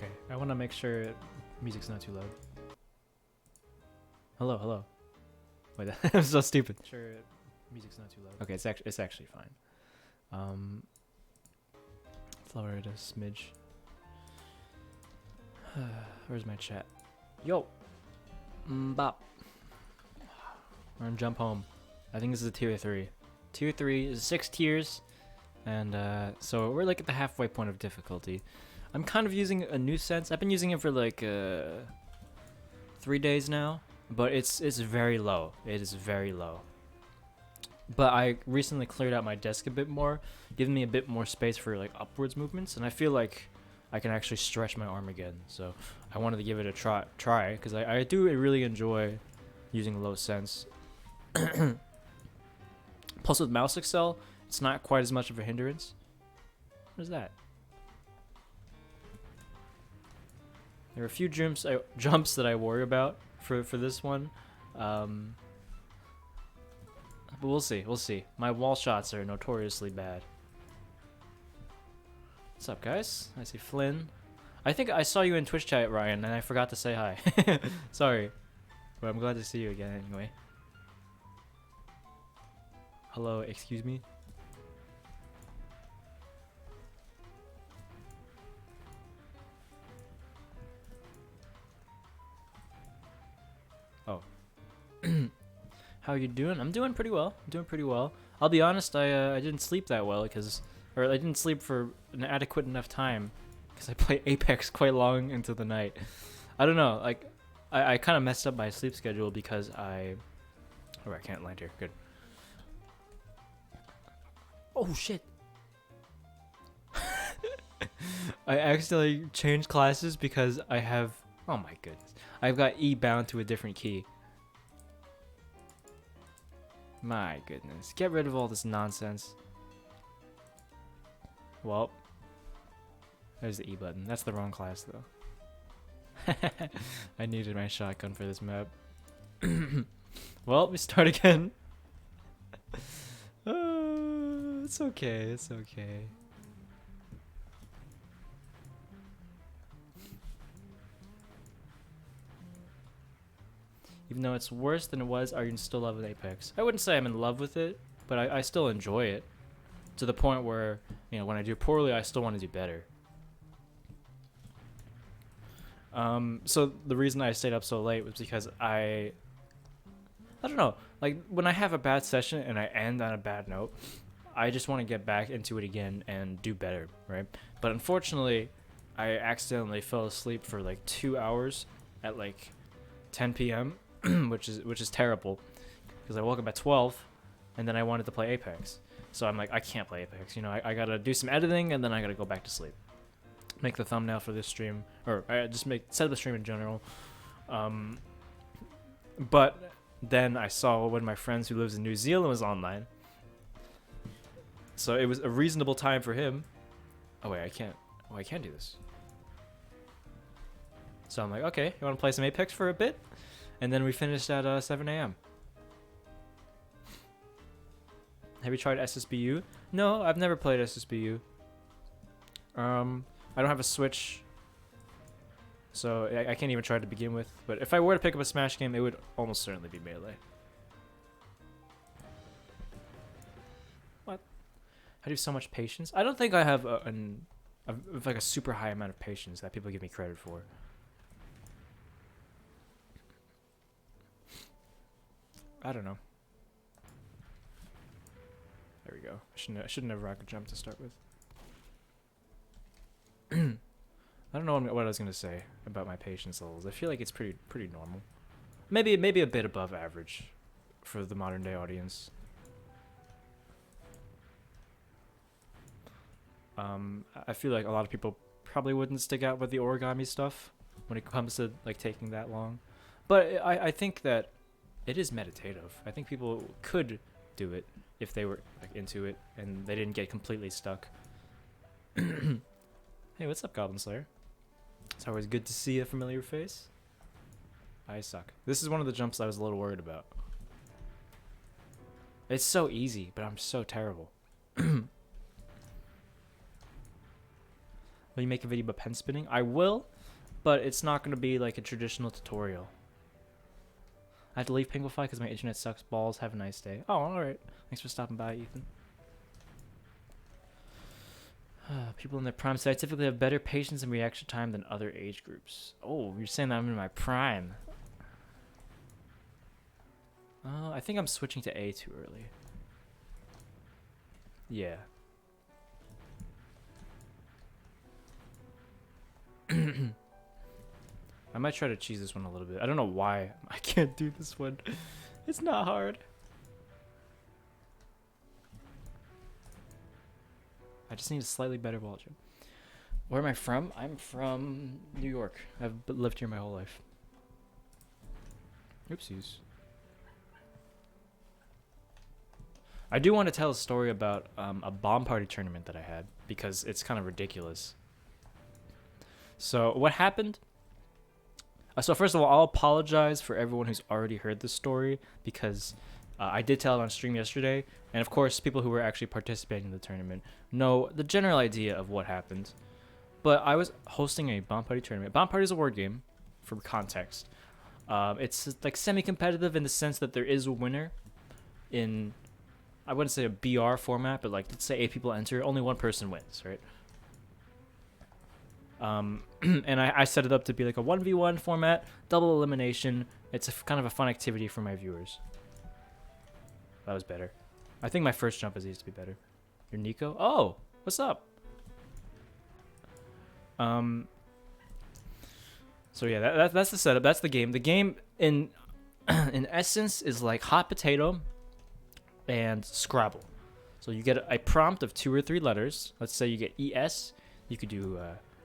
Okay, I want to make sure music's not too loud. Hello, hello. Wait, I'm so stupid. Sure, music's not too loud. Okay, it's actually fine. Let's lower it a smidge. Where's my chat? Yo, bop. We're gonna jump home. I think this is a tier 3. Tier 3 is 6 tiers, and so we're like at the halfway point of difficulty. I'm kind of using a new sense. I've been using it for like 3 days now, but it's very low. It is very low. But I recently cleared out my desk a bit more, giving me a bit more space for like upwards movements, and I feel like I can actually stretch my arm again. So I wanted to give it a try because I do really enjoy using low sense. Plus with mouse excel, it's not quite as much of a hindrance. What is that? There are a few jumps that I worry about for this one. But we'll see. We'll see. My wall shots are notoriously bad. What's up, guys? I see Flynn. I think I saw you in Twitch chat, Ryan, and I forgot to say hi. Sorry. But I'm glad to see you again anyway. Hello, excuse me? Oh. How are you doing? I'm doing pretty well. I'm doing pretty well. I'll be honest, I didn't sleep that well or I didn't sleep for an adequate enough time because I play Apex quite long into the night. I don't know, like I kind of messed up my sleep schedule because I can't land here. Good. Oh shit. I accidentally changed classes because I have, oh my goodness, I've got E bound to a different key. My goodness. Get rid of all this nonsense. Well, there's the E button. That's the wrong class, though. I needed my shotgun for this map. Well, we start again. It's okay. It's okay. Even though it's worse than it was, are you still in love with Apex? I wouldn't say I'm in love with it, but I still enjoy it. To the point where, you know, when I do poorly, I still want to do better. So the reason I stayed up so late was because I don't know, like when I have a bad session and I end on a bad note, I just want to get back into it again and do better, right? But unfortunately, I accidentally fell asleep for like 2 hours at like 10 p.m. which is terrible because I woke up at 12 and then I wanted to play Apex. So I'm like, I can't play Apex. You know, I gotta do some editing and then I gotta go back to sleep. Make the thumbnail for this stream, or I just set up the stream in general. But then I saw one of my friends who lives in New Zealand was online. So it was a reasonable time for him. Oh wait, I can't. Oh, I can do this. So I'm like, okay, you want to play some Apex for a bit? And then we finished at 7 a.m. Have you tried SSBU? No, I've never played SSBU. I don't have a Switch, so I can't even try to begin with. But if I were to pick up a Smash game, it would almost certainly be Melee. What? I do so much patience. I don't think I have like a super high amount of patience that people give me credit for. I don't know. There we go. I shouldn't have rocket jump to start with. I don't know what I was gonna say about my patience levels. I feel like it's pretty normal. Maybe a bit above average for the modern day audience. I feel like a lot of people probably wouldn't stick out with the origami stuff when it comes to like taking that long. But I think that it is meditative. I think people could do it if they were like into it and they didn't get completely stuck. Hey, what's up, Goblin Slayer? It's always good to see a familiar face. I suck. This is one of the jumps I was a little worried about. It's so easy, but I'm so terrible. Will you make a video about pen spinning? I will, but it's not going to be like a traditional tutorial. I have to leave Pinklefy because my internet sucks balls. Have a nice day. Oh, alright. Thanks for stopping by, Ethan. People in their prime side typically have better patience and reaction time than other age groups. Oh, you're saying that I'm in my prime. I think I'm switching to A too early. Yeah. I might try to cheese this one a little bit. I don't know why I can't do this one. It's not hard. I just need a slightly better ball jump. Where am I from? I'm from New York. I've lived here my whole life. Oopsies. I do want to tell a story about a bomb party tournament that I had because it's kind of ridiculous. So what happened? So first of all, I'll apologize for everyone who's already heard this story because I did tell it on stream yesterday, and of course people who were actually participating in the tournament know the general idea of what happened. But I was hosting a bomb party tournament. Bomb party is a word game, for context. It's like semi-competitive in the sense that there is a winner in, I wouldn't say a BR format, but like let's say 8 people enter, only one person wins, right? And I set it up to be like a 1v1 format, double elimination. It's kind of a fun activity for my viewers. That was better. I think my first jump is used to be better. You're Nico? Oh, what's up? So yeah, that's the setup. That's the game. The game in in essence is like hot potato and Scrabble. So you get a prompt of 2 or 3 letters. Let's say you get ES. You could do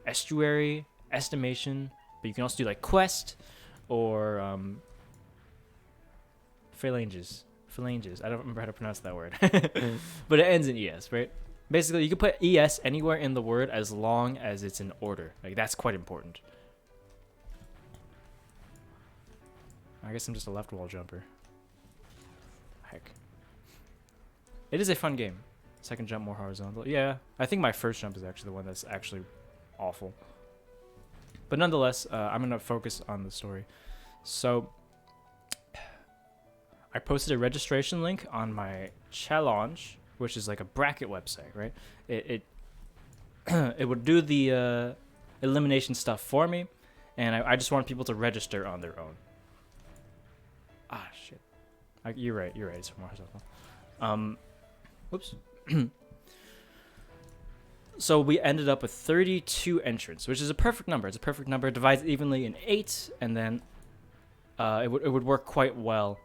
estuary, estimation, but you can also do like quest or phalanges. Phalanges. I don't remember how to pronounce that word. But it ends in ES, right? Basically, you can put ES anywhere in the word as long as it's in order. Like, that's quite important. I guess I'm just a left wall jumper. Heck. It is a fun game. Second jump more horizontal. Yeah, I think my first jump is actually the one that's actually awful. But nonetheless, I'm going to focus on the story. So, I posted a registration link on my challenge, which is like a bracket website, right? It would do the elimination stuff for me, and I just want people to register on their own. Ah, shit. You're right. It's from horizontal. Whoops. So we ended up with 32 entrants, which is a perfect number. It's a perfect number. It divides evenly in 8, and then it would work quite well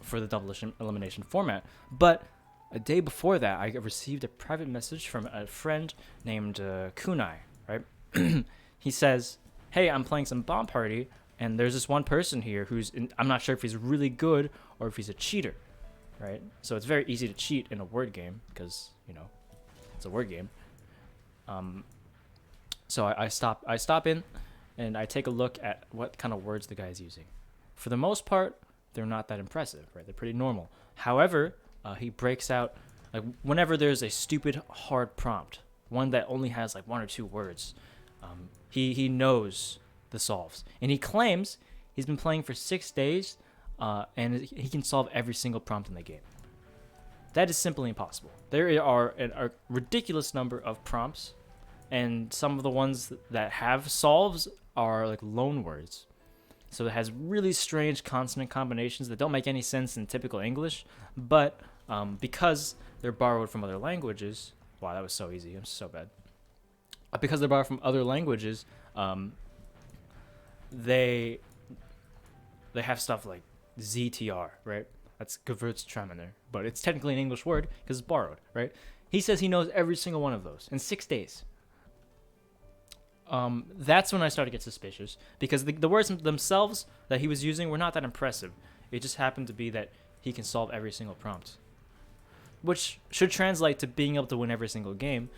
for the double elimination format. But a day before that, I received a private message from a friend named Kunai, right? He says, hey, I'm playing some bomb party, and there's this one person here I'm not sure if he's really good or if he's a cheater, right? So it's very easy to cheat in a word game because, you know, it's a word game. So I stop in and I take a look at what kind of words the guy's using. For the most part, they're not that impressive, right? They're pretty normal. However, he breaks out, like, whenever there's a stupid hard prompt, one that only has like 1 or 2 words, he knows the solves. And he claims he's been playing for 6 days, and he can solve every single prompt in the game. That is simply impossible. There are a ridiculous number of prompts, and some of the ones that have solves are like loan words. So it has really strange consonant combinations that don't make any sense in typical English, but because they're borrowed from other languages, wow, that was so easy. I'm so bad. Because they're borrowed from other languages, they have stuff like ZTR, right? That's Gewürztraminer, but it's technically an English word because it's borrowed, right? He says he knows every single one of those in 6 days. That's when I started to get suspicious because the words themselves that he was using were not that impressive. It just happened to be that he can solve every single prompt, which should translate to being able to win every single game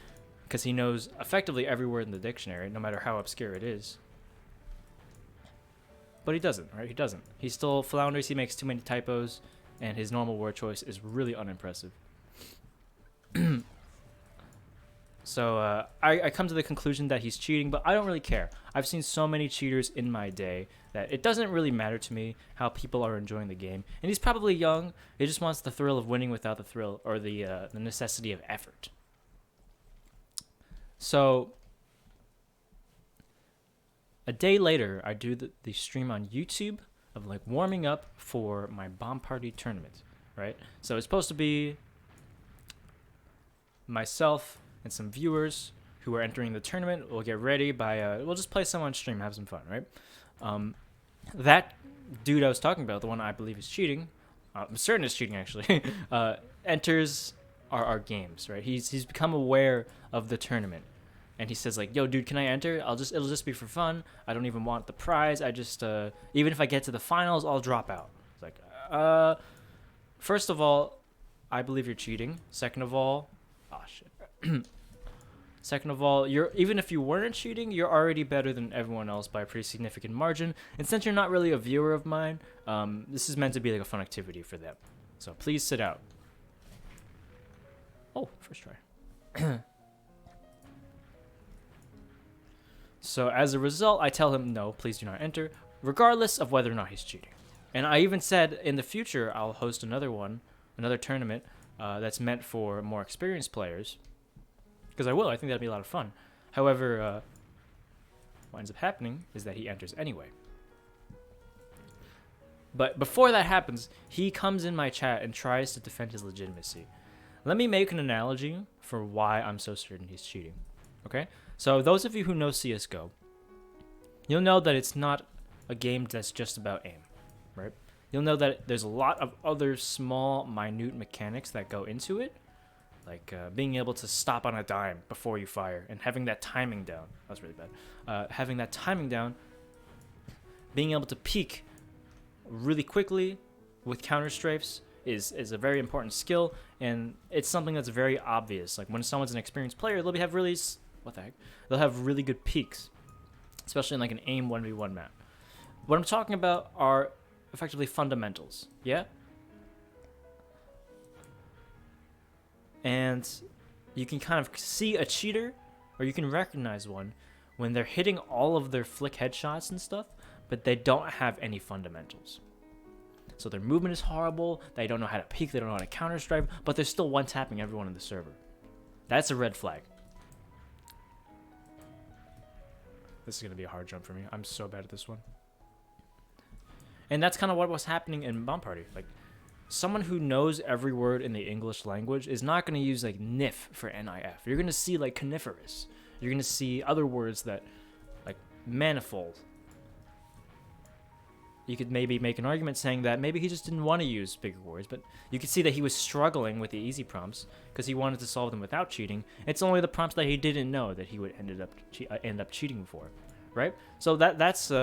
because he knows effectively every word in the dictionary, no matter how obscure it is. But he doesn't, right? He doesn't. He still flounders, he makes too many typos, and his normal word choice is really unimpressive. So I come to the conclusion that he's cheating, but I don't really care. I've seen so many cheaters in my day that it doesn't really matter to me how people are enjoying the game. And he's probably young. He just wants the thrill of winning without the thrill or the necessity of effort. So a day later, I do the stream on YouTube of like warming up for my bomb party tournament, right? So it's supposed to be myself and some viewers who are entering the tournament. We'll get ready by we'll just play some on stream, have some fun, right? That dude I was talking about, the one I believe is cheating, I'm certain is cheating actually, enters our games, right? He's become aware of the tournament. And he says like, "Yo, dude, can I enter? It'll just be for fun. I don't even want the prize. I just even if I get to the finals, I'll drop out." It's like, first of all, I believe you're cheating. Second of all, oh shit. Second of all, even if you weren't cheating, you're already better than everyone else by a pretty significant margin. And since you're not really a viewer of mine, this is meant to be like a fun activity for them. So please sit out. Oh, first try. So as a result, I tell him, no, please do not enter, regardless of whether or not he's cheating. And I even said in the future, I'll host another tournament that's meant for more experienced players. Because I will, I think that'd be a lot of fun. However, what ends up happening is that he enters anyway. But before that happens, he comes in my chat and tries to defend his legitimacy. Let me make an analogy for why I'm so certain he's cheating. Okay? So those of you who know CSGO, you'll know that it's not a game that's just about aim, right? You'll know that there's a lot of other small, minute mechanics that go into it, like being able to stop on a dime before you fire and having that timing down. That was really bad. Having that timing down, being able to peek really quickly with counter strafes is a very important skill, and it's something that's very obvious. Like when someone's an experienced player, they'll have really they'll have really good peaks, especially in like an aim 1v1 map. What I'm talking about are effectively fundamentals, yeah? And you can kind of see a cheater, or you can recognize one, when they're hitting all of their flick headshots and stuff, but they don't have any fundamentals. So their movement is horrible, they don't know how to peek, they don't know how to counter strike, but they're still one-tapping everyone in the server. That's a red flag. This is going to be a hard jump for me. I'm so bad at this one. And that's kind of what was happening in Bomb Party. Like, someone who knows every word in the English language is not going to use, like, NIF for NIF. You're going to see, like, coniferous. You're going to see other words that, like, manifold. You could maybe make an argument saying that maybe he just didn't want to use bigger words, but you could see that he was struggling with the easy prompts because he wanted to solve them without cheating. It's only the prompts that he didn't know that he would end up cheating for, right? So that's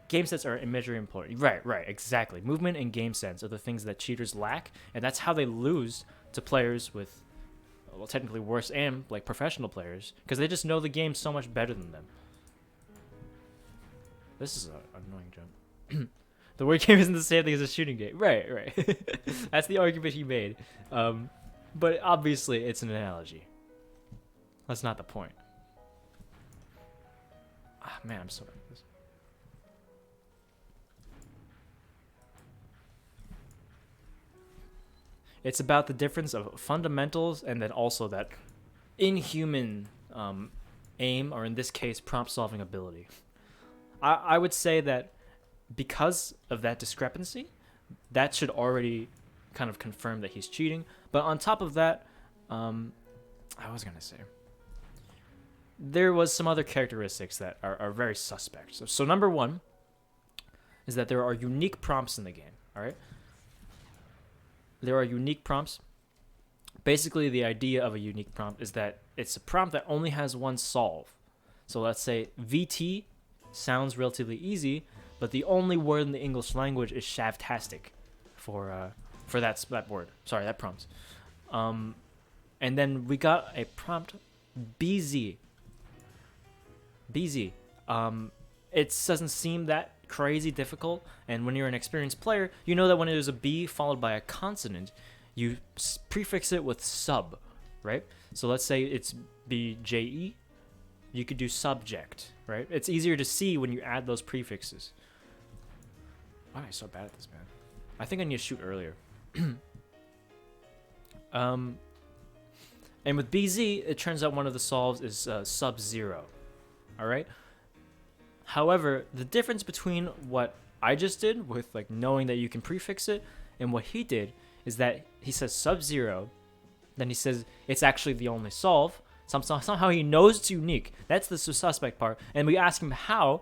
game sets are immeasurably important. Right, exactly. Movement and game sense are the things that cheaters lack, and that's how they lose to players with, well, technically worse aim, like professional players, because they just know the game so much better than them. This is an annoying jump. The word game isn't the same thing as a shooting game. Right. That's the argument he made. But obviously, it's an analogy. That's not the point. Ah, man, I'm so bad at this. It's about the difference of fundamentals and then also that inhuman aim, or in this case, prompt solving ability. I would say that because of that discrepancy, that should already kind of confirm that he's cheating. But on top of that, I was going to say, there was some other characteristics that are very suspect. So number one is that there are unique prompts in the game, all right? There are unique prompts. Basically, the idea of a unique prompt is that it's a prompt that only has one solve. So let's say VT sounds relatively easy, but the only word in the English language is shavtastic for that word. Sorry, that prompt. And then we got a prompt BZ. BZ. It doesn't seem that crazy difficult, and when you're an experienced player, you know that when there's a B followed by a consonant, you prefix it with sub, right? So let's say it's BJE, you could do subject, right? It's easier to see when you add those prefixes. Why am I so bad at this, man? I think I need to shoot earlier. And with BZ, it turns out one of the solves is sub-zero, all right? However, the difference between what I just did with like knowing that you can prefix it and what he did is that he says sub-zero, then he says it's actually the only solve. Somehow he knows it's unique. That's the suspect part. And we ask him how.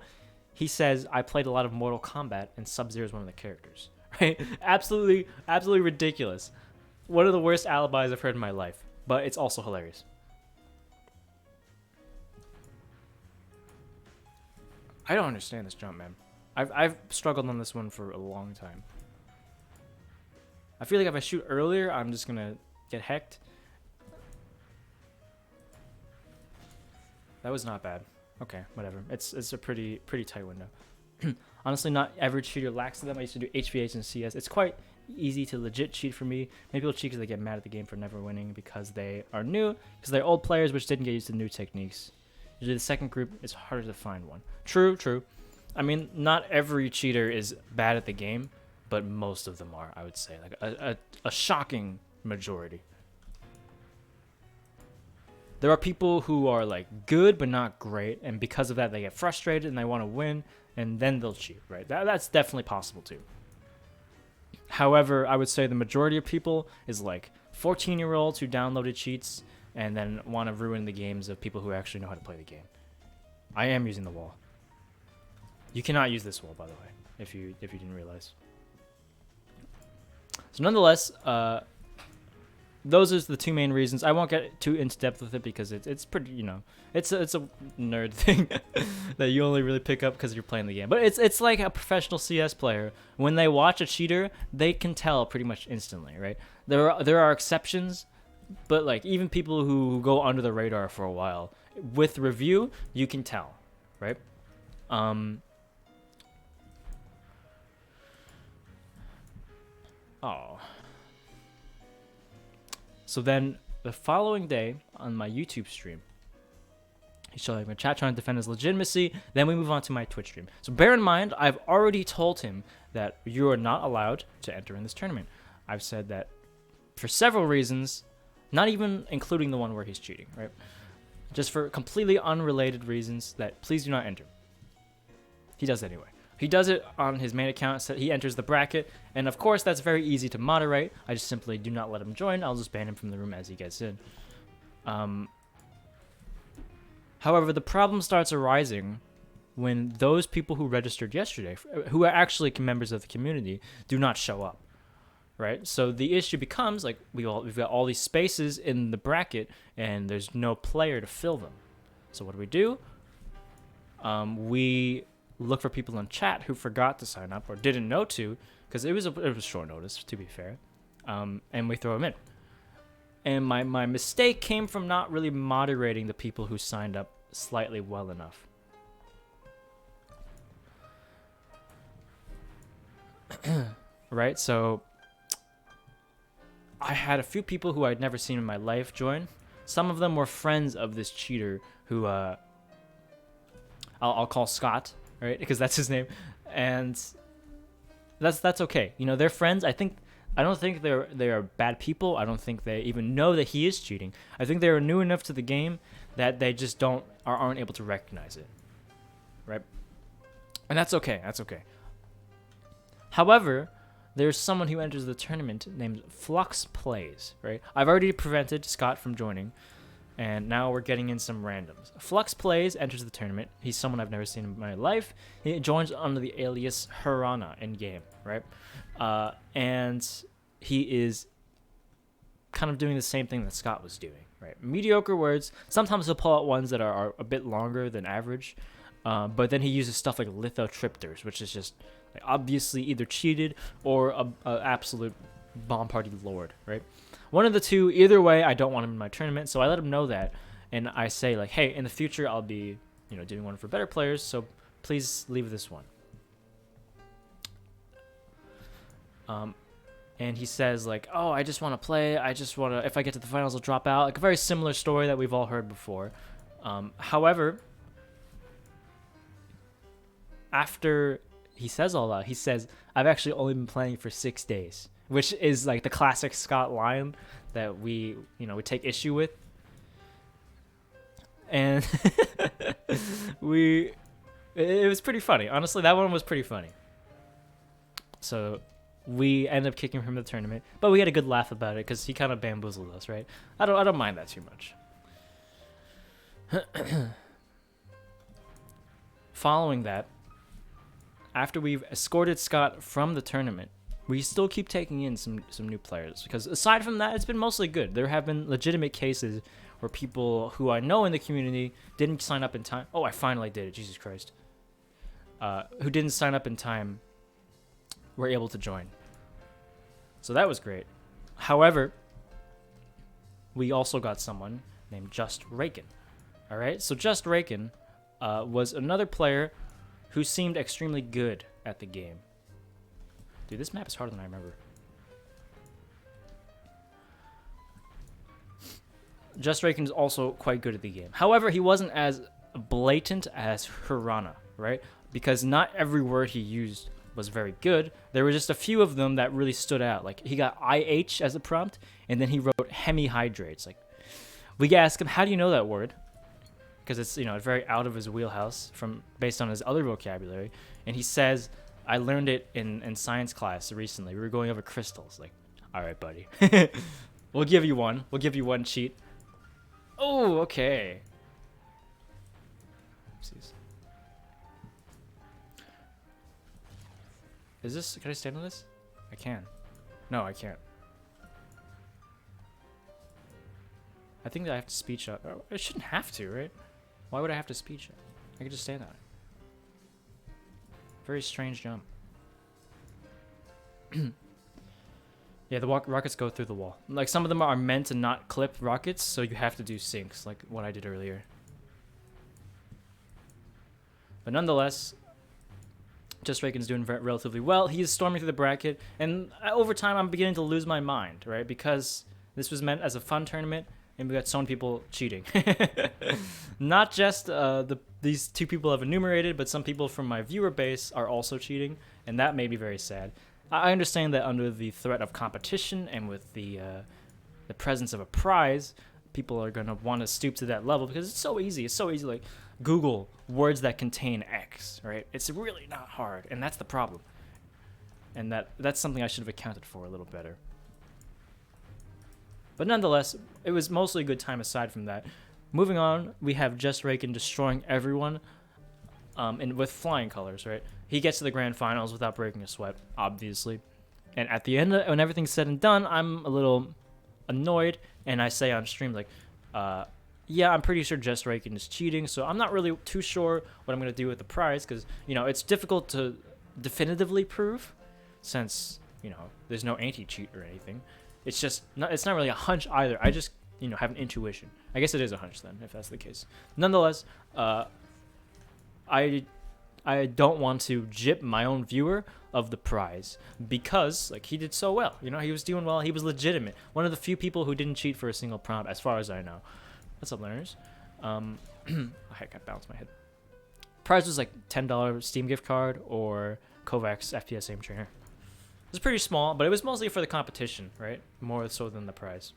He says, I played a lot of Mortal Kombat and Sub-Zero is one of the characters. Right? Absolutely ridiculous. One of the worst alibis I've heard in my life. But it's also hilarious. I don't understand this jump, man. I've struggled on this one for a long time. I feel like if I shoot earlier, I'm just gonna get hecked. That was not bad. Okay, whatever. It's a pretty tight window. Honestly, not every cheater lacks them. I used to do HVH and CS. It's quite easy to legit cheat for me. Many people cheat because they get mad at the game for never winning because they are new, because they're old players which didn't get used to new techniques. Usually the second group, it's harder to find one. True. I mean, not every cheater is bad at the game, but most of them are, I would say. Like a shocking majority. There are people who are like good but not great, and because of that they get frustrated and they want to win, and then they'll cheat, right? That's definitely possible too. However, I would say the majority of people is like 14-year-olds who downloaded cheats and then want to ruin the games of people who actually know how to play the game. I am using the wall. You cannot use this wall, by the way, if you didn't realize. So nonetheless, those are the two main reasons. I won't get too into depth with it because it's pretty, you know, it's a nerd thing that you only really pick up because you're playing the game. But it's like a professional CS player. When they watch a cheater, they can tell pretty much instantly, right? There are exceptions, but like even people who go under the radar for a while, with review, you can tell, right? So then the following day on my YouTube stream, he's showing my chat trying to defend his legitimacy. Then we move on to my Twitch stream. So bear in mind, I've already told him that you are not allowed to enter in this tournament. I've said that for several reasons, not even including the one where he's cheating, right? Just for completely unrelated reasons that please do not enter. He does it anyway. He does it on his main account, so he enters the bracket, and of course that's very easy to moderate. I just simply do not let him join. I'll just ban him from the room as he gets in. However, the problem starts arising when those people who registered yesterday, who are actually members of the community, do not show up, right? So the issue becomes, like, we've got all these spaces in the bracket, and there's no player to fill them. So what do? We look for people in chat who forgot to sign up or didn't know to, because it was short notice, to be fair, and we throw them in. And my mistake came from not really moderating the people who signed up slightly well enough. Right, so I had a few people who I'd never seen in my life join. Some of them were friends of this cheater who I'll call Scott, right? Because that's his name, and that's okay. You know, they're friends. I don't think they are bad people. I don't think they even know that he is cheating. I think they are new enough to the game that they just aren't able to recognize it, right? And that's okay. That's okay. However, there's someone who enters the tournament named Flux Plays, right? I've already prevented Scott from joining, and now we're getting in some randoms. Flux Plays enters the tournament. He's someone I've never seen in my life. He joins under the alias Harana in game, right? And he is kind of doing the same thing that Scott was doing, right? Mediocre words. Sometimes he'll pull out ones that are a bit longer than average, but then he uses stuff like lithotripters, which is just like obviously either cheated or a absolute bomb party lord, right? One of the two. Either way, I don't want him in my tournament, so I let him know that, and I say like, hey, in the future I'll be, you know, doing one for better players, so please leave this one. and he says like, "Oh, I just want to play. I just want to. If I get to the finals, I'll drop out." Like a very similar story that we've all heard before. However, after he says all that, he says, "I've actually only been playing for 6 days," which is like the classic Scott line that we take issue with. And it was pretty funny. Honestly, that one was pretty funny. So we ended up kicking him from the tournament, but we had a good laugh about it because he kind of bamboozled us, right? I don't mind that too much. Following that, after we've escorted Scott from the tournament, we still keep taking in some new players, because aside from that, it's been mostly good. There have been legitimate cases where people who I know in the community didn't sign up in time. Oh, I finally did it, Jesus Christ. Who didn't sign up in time were able to join. So that was great. However, we also got someone named Just Rakin. All right, so Just Rakin was another player who seemed extremely good at the game. Dude, this map is harder than I remember. Just Rakin is also quite good at the game. However, he wasn't as blatant as Hirana, right? Because not every word he used was very good. There were just a few of them that really stood out. Like, he got IH as a prompt, and then he wrote hemihydrates. Like, we asked him, how do you know that word? Because it's, very out of his wheelhouse based on his other vocabulary. And he says, I learned it in science class recently. We were going over crystals. Like, all right, buddy. We'll give you one. We'll give you one cheat. Oh, okay. Oopsies. Is this... Can I stand on this? I can. No, I can't. I think that I have to speech up. Oh, I shouldn't have to, right? Why would I have to speech up? I could just stand on it. Very strange jump. Yeah, the rockets go through the wall. Like, some of them are meant to not clip rockets, so you have to do sinks, like what I did earlier. But nonetheless, Just Rakin's doing relatively well. He's storming through the bracket, and over time, I'm beginning to lose my mind, right? Because this was meant as a fun tournament, and we got so many people cheating. Not just these two people I've enumerated, but some people from my viewer base are also cheating, and that made me very sad. I understand that under the threat of competition and with the presence of a prize, people are going to want to stoop to that level because it's so easy. It's so easy. Like, Google words that contain X, right? It's really not hard, and that's the problem. And that's something I should have accounted for a little better. But nonetheless, it was mostly a good time aside from that. Moving on, we have Just Rakin destroying everyone and with flying colors, right? He gets to the grand finals without breaking a sweat, obviously. And at the end, when everything's said and done, I'm a little annoyed, and I say on stream, like, yeah, I'm pretty sure Just Rakin is cheating, so I'm not really too sure what I'm going to do with the prize, because, it's difficult to definitively prove, since, there's no anti-cheat or anything. It's not really a hunch either. I just, have an intuition. I guess it is a hunch then, if that's the case. Nonetheless, I don't want to jip my own viewer of the prize because, like, he did so well. He was doing well. He was legitimate. One of the few people who didn't cheat for a single prompt, as far as I know. What's up, learners? Heck, I bounced my head. Prize was like $10 Steam gift card or Kovacs FPS aim trainer. It was pretty small, but it was mostly for the competition, right? More so than the prize.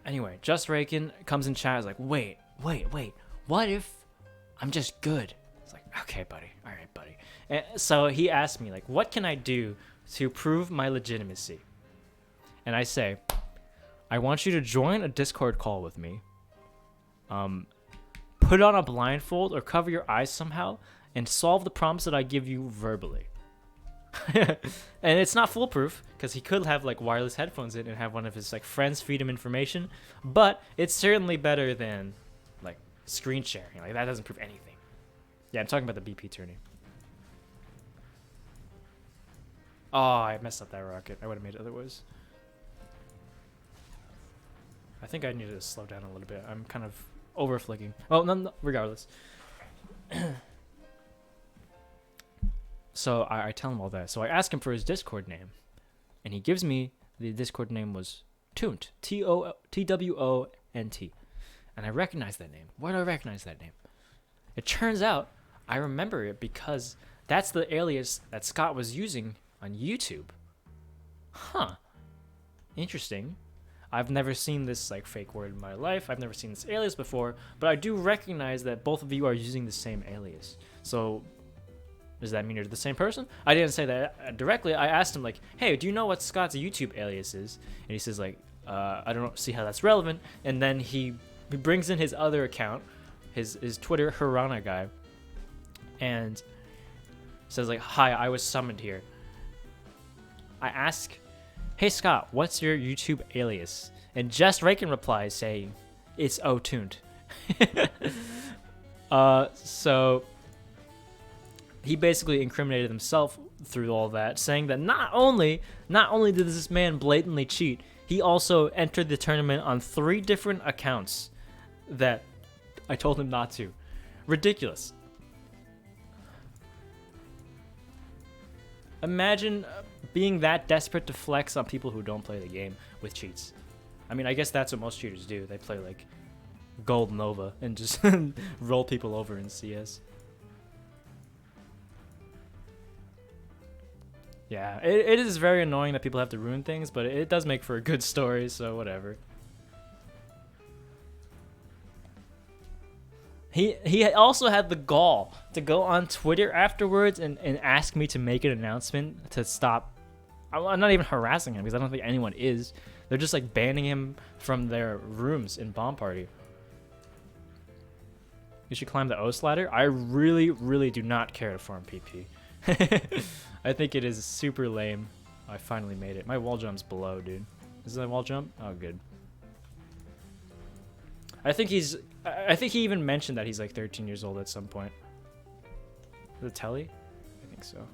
Anyway, Just Rakin comes in chat, is like, wait. What if I'm just good? It's like, okay, buddy. All right, buddy. And so he asked me, like, what can I do to prove my legitimacy? And I say, I want you to join a Discord call with me. Put on a blindfold or cover your eyes somehow and solve the prompts that I give you verbally. And it's not foolproof because he could have like wireless headphones in and have one of his like friends feed him information, but it's certainly better than like screen sharing. Like, that doesn't prove anything. Yeah, I'm talking about the BP tourney. Oh, I messed up that rocket. I would have made it otherwise. I think I needed to slow down a little bit. I'm kind of over flicking. Well, no, regardless. So I tell him all that. So I ask him for his Discord name, and he gives me the Discord name was Twont, TWONT, and I recognize that name. Why do I recognize that name? It turns out I remember it because that's the alias that Scott was using on YouTube. Huh. Interesting. I've never seen this like fake word in my life. I've never seen this alias before, but I do recognize that both of you are using the same alias. So does that mean you're the same person? I didn't say that directly. I asked him like, "Hey, do you know what Scott's YouTube alias is?" And he says like, "I don't see how that's relevant." And then he brings in his other account, his Twitter Harana guy, and says like, "Hi, I was summoned here." I ask, "Hey Scott, what's your YouTube alias?" And Jess Rakin replies saying, "It's O-tuned." So he basically incriminated himself through all that, saying that not only did this man blatantly cheat, he also entered the tournament on 3 different accounts that I told him not to. Ridiculous. Imagine being that desperate to flex on people who don't play the game with cheats. I mean, I guess that's what most cheaters do. They play like Gold Nova and just roll people over in CS. Yeah, it is very annoying that people have to ruin things, but it does make for a good story, so whatever. He also had the gall to go on Twitter afterwards and ask me to make an announcement to stop. I'm not even harassing him because I don't think anyone is. They're just like banning him from their rooms in Bomb Party. You should climb the O's ladder. I really, really do not care to farm PP. I think it is super lame. I finally made it. My wall jump's below, dude. Is that a wall jump? Oh, good. I think he even mentioned that he's like 13 years old at some point. Is it Telly? I think so.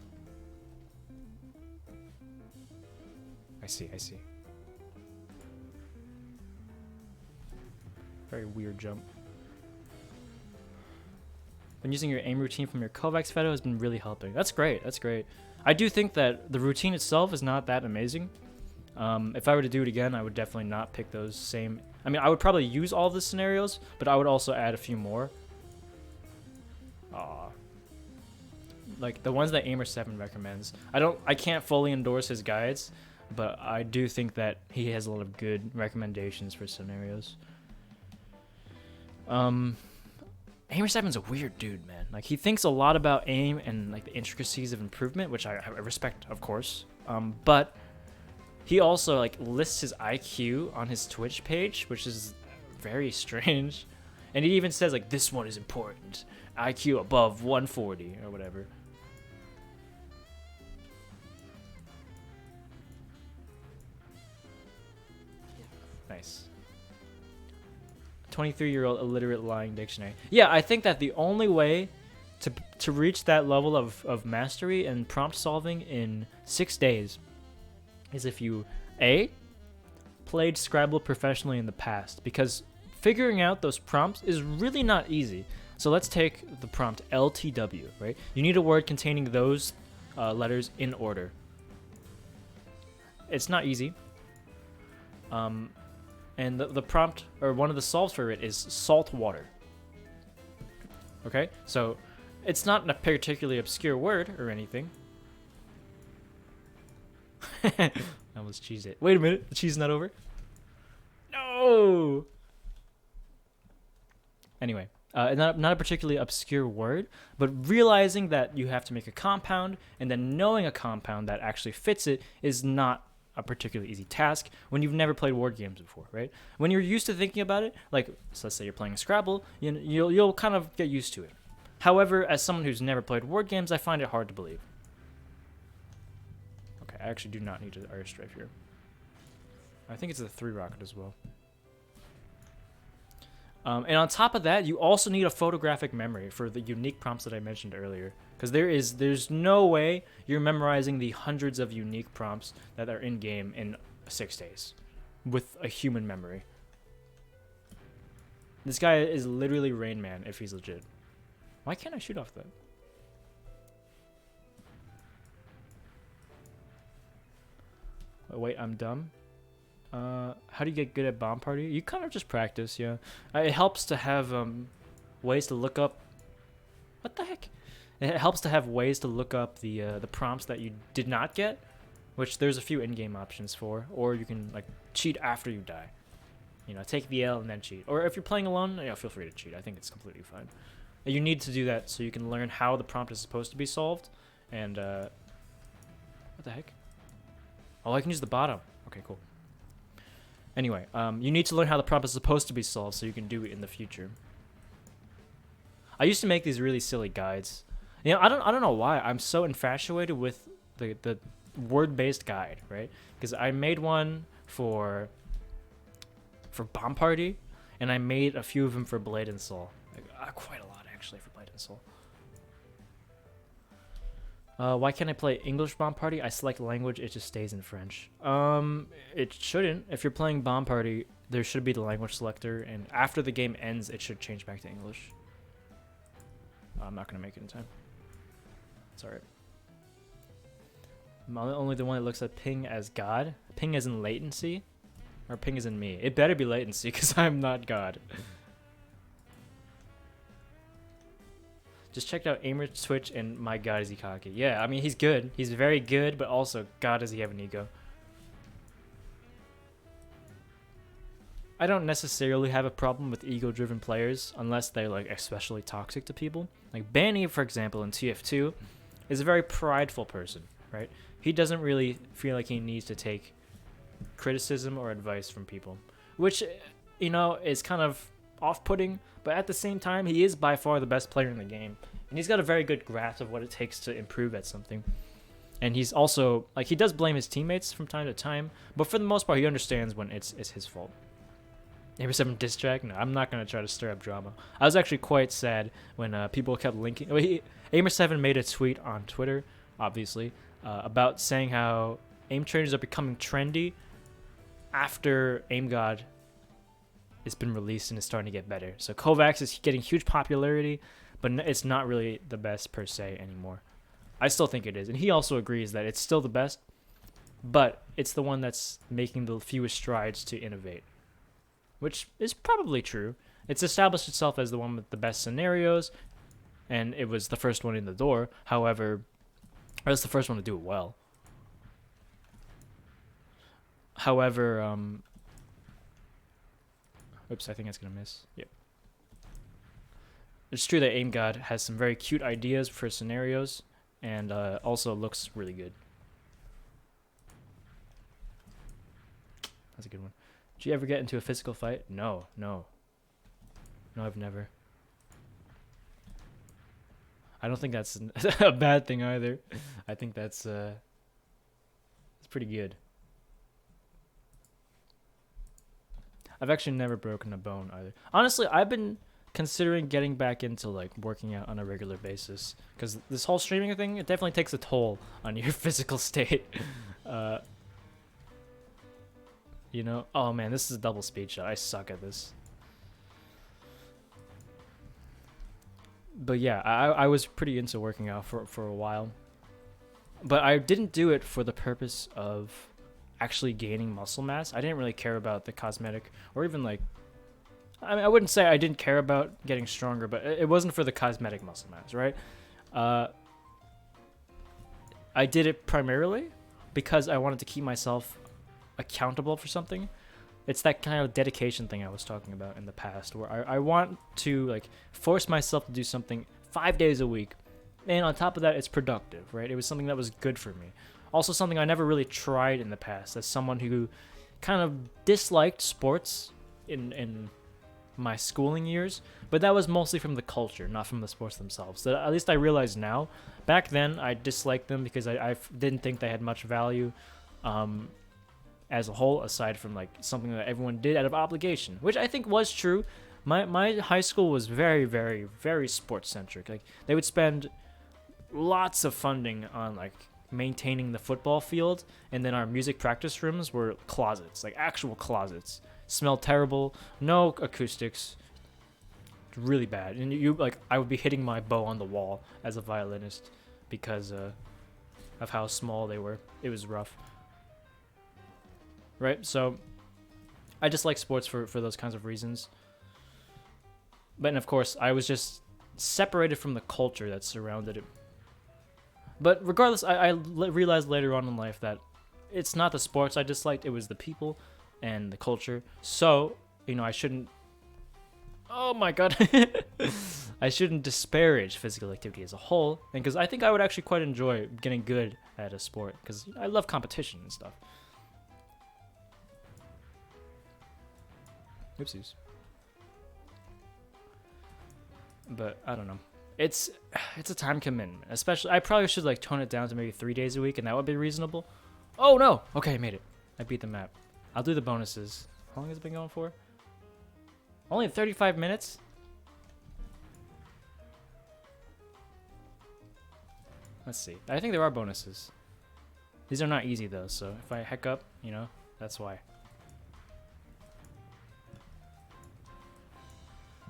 I see. Very weird jump. Been using your aim routine from your Kovacs photo has been really helping. That's great. I do think that the routine itself is not that amazing. If I were to do it again, I would definitely not pick those same. I mean, I would probably use all the scenarios, but I would also add a few more. Like the ones that Aimer7 recommends. I can't fully endorse his guides, but I do think that he has a lot of good recommendations for scenarios. Aimer7's a weird dude, man. Like he thinks a lot about aim and like the intricacies of improvement, which I respect, of course. But he also like lists his IQ on his Twitch page, which is very strange. And he even says like this one is important. IQ above 140 or whatever. Nice. 23-year-old illiterate lying dictionary. Yeah, I think that the only way to reach that level of mastery and prompt solving in 6 days is if you A, played Scrabble professionally in the past, because figuring out those prompts is really not easy. So let's take the prompt LTW, right? You need a word containing those letters in order. It's not easy. And the prompt, or one of the solves for it, is salt water. Okay? So it's not a particularly obscure word or anything. I almost cheesed it. Wait a minute, the cheese is not over? No! Anyway, not a particularly obscure word, but realizing that you have to make a compound, and then knowing a compound that actually fits it is not a particularly easy task when you've never played word games before, right? When you're used to thinking about it, like, so let's say you're playing Scrabble, you'll kind of get used to it. However, as someone who's never played word games, I find it hard to believe. Okay, I actually do not need to airstrike here. I think it's a 3 rocket as well. And on top of that, you also need a photographic memory for the unique prompts that I mentioned earlier. Because there's no way you're memorizing the hundreds of unique prompts that are in-game in 6 days with a human memory. This guy is literally Rain Man if he's legit. Why can't I shoot off that? Wait, I'm dumb. How do you get good at bomb party? You kind of just practice, yeah. It helps to have ways to look up. What the heck? It helps to have ways to look up the prompts that you did not get, which there's a few in-game options for, or you can like cheat after you die. You know, take the L and then cheat. Or if you're playing alone, yeah, feel free to cheat. I think it's completely fine. You need to do that so you can learn how the prompt is supposed to be solved. And what the heck? Oh, I can use the bottom. Okay, cool. Anyway, you need to learn how the prompt is supposed to be solved so you can do it in the future. I used to make these really silly guides. You know, I don't know why I'm so infatuated with the word-based guide, right? Because I made one for Bomb Party, and I made a few of them for Blade and Soul. Like, quite a lot actually for Blade and Soul. Why can't I play English Bomb Party? I select language, it just stays in French. It shouldn't. If you're playing Bomb Party, there should be the language selector, and after the game ends, it should change back to English. I'm not gonna make it in time. It's alright. I'm only the one that looks at ping as God. Ping as in latency, or ping as in me. It better be latency, because I'm not God. Just checked out Aimer's Twitch, and my God, is he cocky. Yeah, I mean, he's good. He's very good, but also, God, does he have an ego. I don't necessarily have a problem with ego-driven players, unless they're, like, especially toxic to people. Like, Banny, for example, in tf2, is a very prideful person, right? He doesn't really feel like he needs to take criticism or advice from people, which, you know, is kind of off-putting, but at the same time, he is by far the best player in the game, and he's got a very good grasp of what it takes to improve at something. And he's also, like, he does blame his teammates from time to time, but for the most part, he understands when it's his fault. Maybe some diss track? No, I'm not going to try to stir up drama. I was actually quite sad when people kept linking. Well, Aimer7 made a tweet on Twitter, obviously, about saying how aim trainers are becoming trendy after Aim God has been released and is starting to get better. So Kovacs is getting huge popularity, but it's not really the best per se anymore. I still think it is, and he also agrees that it's still the best, but it's the one that's making the fewest strides to innovate, which is probably true. It's established itself as the one with the best scenarios, and it was the first one in the door. However, or it's the first one to do it well. However, oops, I think it's gonna miss. Yep. It's true that Aim God has some very cute ideas for scenarios, and also looks really good. That's a good one. Did you ever get into a physical fight? No, I've never. I don't think that's a bad thing either. I think that's it's pretty good. I've actually never broken a bone either. Honestly, I've been considering getting back into like working out on a regular basis, because this whole streaming thing, it definitely takes a toll on your physical state. You know? Oh man, this is a double speed shot. I suck at this. But yeah, I was pretty into working out for a while. But I didn't do it for the purpose of actually gaining muscle mass. I didn't really care about the cosmetic, or even like, I mean, I wouldn't say I didn't care about getting stronger, but it wasn't for the cosmetic muscle mass, right? I did it primarily because I wanted to keep myself accountable for something. It's that kind of dedication thing I was talking about in the past, where I want to like force myself to do something 5 days a week, and on top of that, it's productive, right? It was something that was good for me. Also something I never really tried in the past, as someone who kind of disliked sports in my schooling years, but that was mostly from the culture, not from the sports themselves. So at least I realize now. Back then, I disliked them because I didn't think they had much value as a whole, aside from like something that everyone did out of obligation, which I think was true. My high school was very, very, very sports centric. Like, they would spend lots of funding on like maintaining the football field, and then our music practice rooms were closets, like actual closets. Smelled terrible, no acoustics, really bad. And you like, I would be hitting my bow on the wall as a violinist because of how small they were. It was rough. right? So I just like sports for those kinds of reasons. But and of course, I was just separated from the culture that surrounded it. But regardless, I realized later on in life that it's not the sports I disliked, it was the people and the culture. So, you know, I shouldn't... Oh my god. I shouldn't disparage physical activity as a whole, and because I think I would actually quite enjoy getting good at a sport, because I love competition and stuff. Oopsies. But I don't know. It's a time commitment. Especially, I probably should like tone it down to maybe 3 days a week, and that would be reasonable. Oh no! Okay, I made it. I beat the map. I'll do the bonuses. How long has it been going for? Only 35 minutes? Let's see. I think there are bonuses. These are not easy though, so if I heck up, you know, that's why.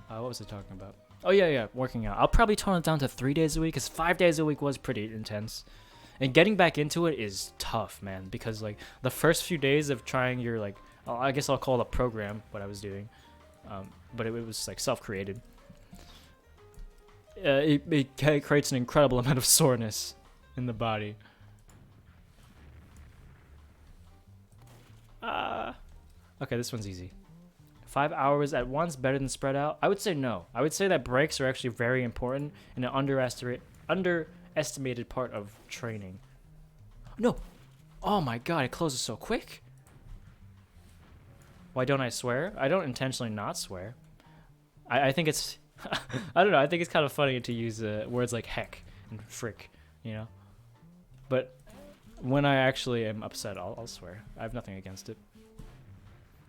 What was I talking about? Oh yeah, working out. I'll probably tone it down to 3 days a week, because 5 days a week was pretty intense. And getting back into it is tough, man, because like the first few days of trying your like, I guess I'll call it a program, what I was doing. But it was like self-created. It creates an incredible amount of soreness in the body. Okay, this one's easy. 5 hours at once better than spread out? I would say no. I would say that breaks are actually very important and an underestimated part of training. No! Oh my god, it closes so quick. Why don't I swear? I don't intentionally not swear. I think it's... I don't know, I think it's kind of funny to use words like heck and frick, you know? But when I actually am upset, I'll swear. I have nothing against it.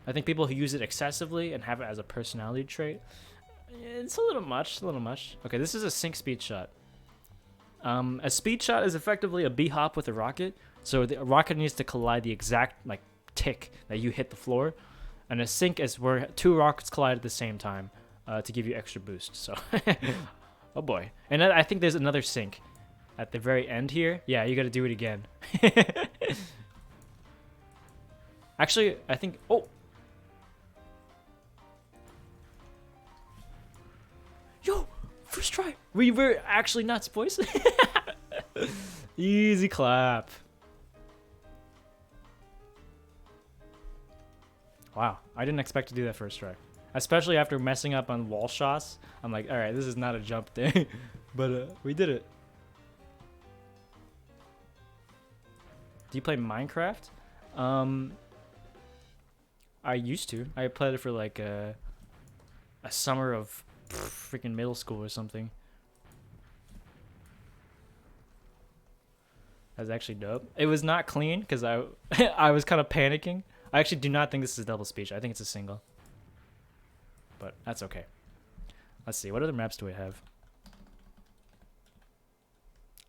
I think people who use it excessively and have it as a personality trait, it's a little much, Okay, this is a sync speed shot. A speed shot is effectively a B-hop with a rocket, so the rocket needs to collide the exact like tick that you hit the floor, and a sync is where two rockets collide at the same time to give you extra boost. So, oh boy. And I think there's another sync at the very end here. Yeah, you got to do it again. Actually, I think... Oh! Yo! First try! We were actually nuts, boys. Easy clap. Wow, I didn't expect to do that first try. Especially after messing up on wall shots. I'm like, alright, this is not a jump thing. But we did it. Do you play Minecraft? I used to. I played it for like a summer of freaking middle school or something. That's actually dope. It was not clean because I was kind of panicking. I actually do not think this is double speech. I think it's a single. But that's okay. Let's see. What other maps do I have?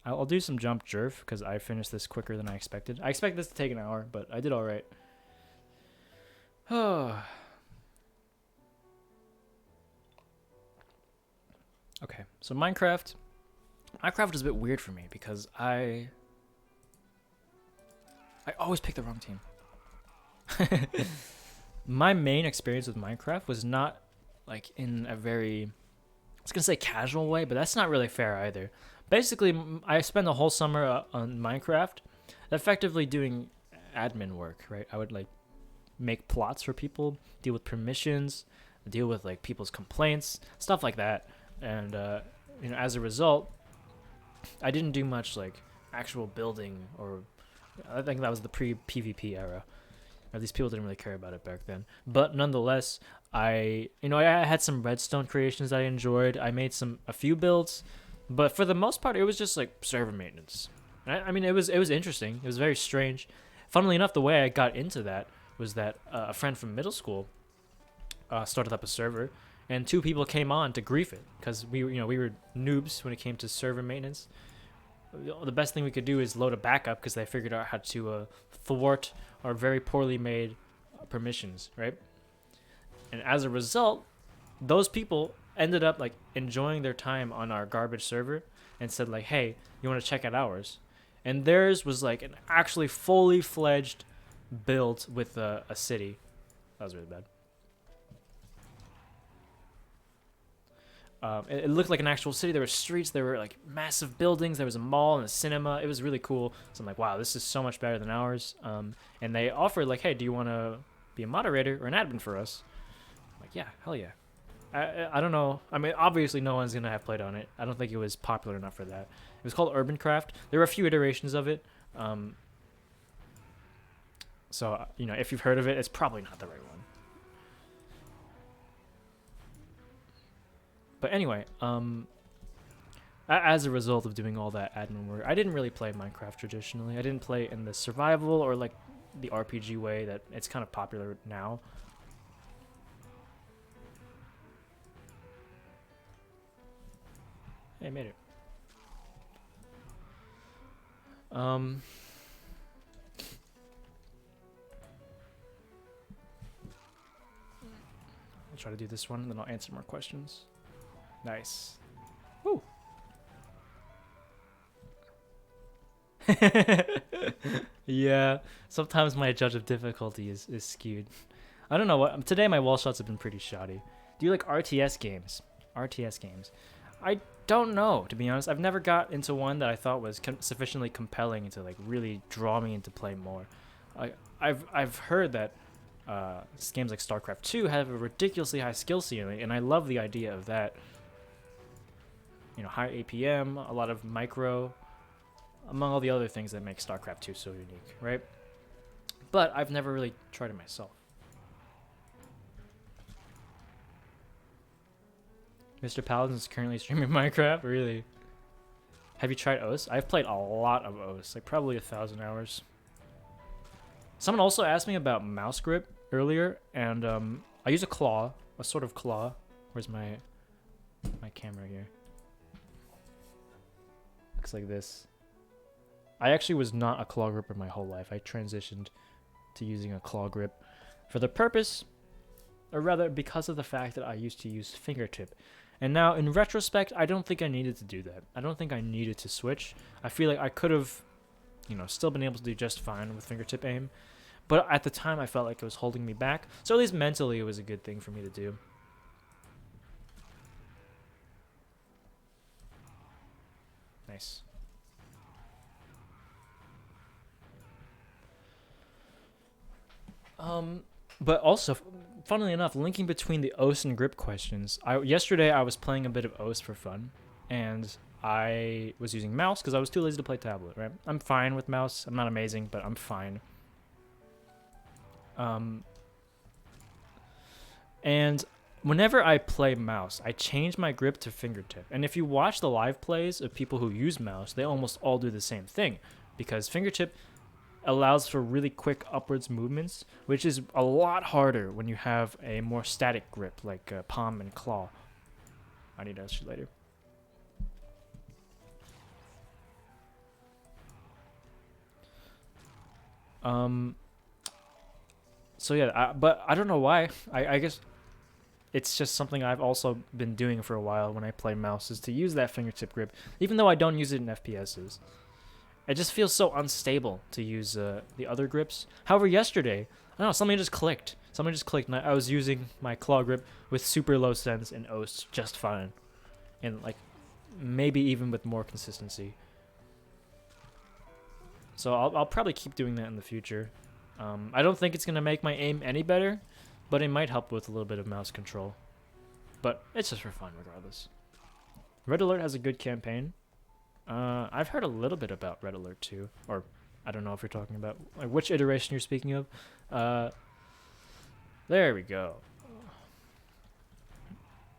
I'll do some jump jerf because I finished this quicker than I expected. I expect this to take an hour, but I did all right. Oh. Okay, so Minecraft is a bit weird for me because I always pick the wrong team. My main experience with Minecraft was not like in a very, I was gonna say casual way, but that's not really fair either. Basically, I spent the whole summer on Minecraft, effectively doing admin work, right? I would like make plots for people, deal with permissions, deal with like people's complaints, stuff like that. And you know, as a result, I didn't do much like actual building, or I think that was the pre-PvP era. At least people didn't really care about it back then. But nonetheless, I had some redstone creations that I enjoyed. I made a few builds, but for the most part, it was just like server maintenance. I mean, it was interesting. It was very strange. Funnily enough, the way I got into that was that a friend from middle school started up a server, and two people came on to grief it because we were noobs when it came to server maintenance. The best thing we could do is load a backup because they figured out how to thwart our very poorly made permissions, right? And as a result, those people ended up like enjoying their time on our garbage server and said like, hey, you want to check out ours? And theirs was like an actually fully fledged built with a city. That was really bad. It looked like an actual city. There were streets, there were like massive buildings, there was a mall and a cinema. It was really cool. So I'm like, wow, this is so much better than ours. And they offered like, hey, do you want to be a moderator or an admin for us? I'm like, yeah, hell yeah. I don't know. I mean, obviously no one's gonna have played on it. I don't think it was popular enough for that. It was called Urban Craft. There were a few iterations of it. So you know, if you've heard of it, it's probably not the right one. But anyway, as a result of doing all that admin work, I didn't really play Minecraft traditionally. I didn't play in the survival or like the RPG way that it's kind of popular now. Hey, I made it. I'll try to do this one, and then I'll answer more questions. Nice. Woo. Yeah, sometimes my judge of difficulty is skewed. I don't know what. Today my wall shots have been pretty shoddy. Do you like RTS games? RTS games. I don't know, to be honest. I've never got into one that I thought was sufficiently compelling to like really draw me into play more. I've heard that games like StarCraft 2 have a ridiculously high skill ceiling, and I love the idea of that. You know, high APM, a lot of micro, among all the other things that make StarCraft 2 so unique, right? But I've never really tried it myself. Mr. Paladin is currently streaming Minecraft? Really? Have you tried OS? I've played a lot of OS, like probably 1,000 hours. Someone also asked me about mouse grip earlier, and I use a claw, a sort of claw. Where's my camera here? Looks like this. I actually was not a claw gripper my whole life. I transitioned to using a claw grip for the purpose, or rather because of the fact that I used to use fingertip. And now, in retrospect, I don't think I needed to do that. I don't think I needed to switch. I feel like I could have, you know, still been able to do just fine with fingertip aim. But at the time, I felt like it was holding me back. So at least mentally, it was a good thing for me to do. Nice. But also, funnily enough, linking between the OS and grip questions, yesterday I was playing a bit of OS for fun, and I was using mouse because I was too lazy to play tablet, right? I'm fine with mouse. I'm not amazing, but I'm fine. And whenever I play mouse, I change my grip to fingertip. And if you watch the live plays of people who use mouse, they almost all do the same thing, because fingertip allows for really quick upwards movements, which is a lot harder when you have a more static grip like palm and claw. I need to ask you later. So yeah, but I don't know why. I guess it's just something I've also been doing for a while when I play mouse, is to use that fingertip grip, even though I don't use it in FPSs. It just feels so unstable to use the other grips. However, yesterday, I don't know, something just clicked. Something just clicked, and I was using my claw grip with super low sense and OS just fine. And, like, maybe even with more consistency. So I'll probably keep doing that in the future. I don't think it's going to make my aim any better, but it might help with a little bit of mouse control. But it's just for fun regardless. Red Alert has a good campaign. I've heard a little bit about Red Alert 2, or I don't know if you're talking about like which iteration you're speaking of. There we go.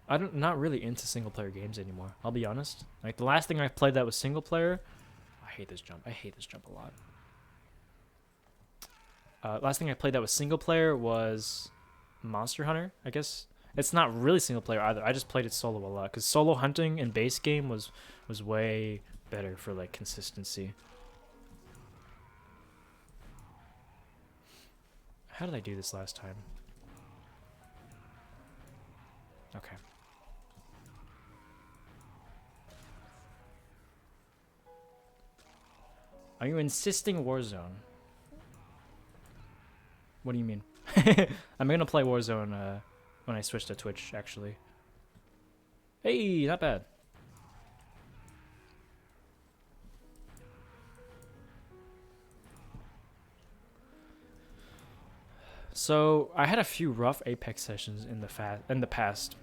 I'm not really into single player games anymore. I'll be honest. Like the last thing I played that was single player. I hate this jump. I hate this jump a lot. Last thing I played that was single player was Monster Hunter. I guess it's not really single player either. I just played it solo a lot because solo hunting in base game was way better for like consistency. How did I do this last time? Okay. Are you insisting Warzone? What do you mean? I'm gonna play Warzone when I switch to Twitch, actually. Hey, not bad. So I had a few rough Apex sessions in the past,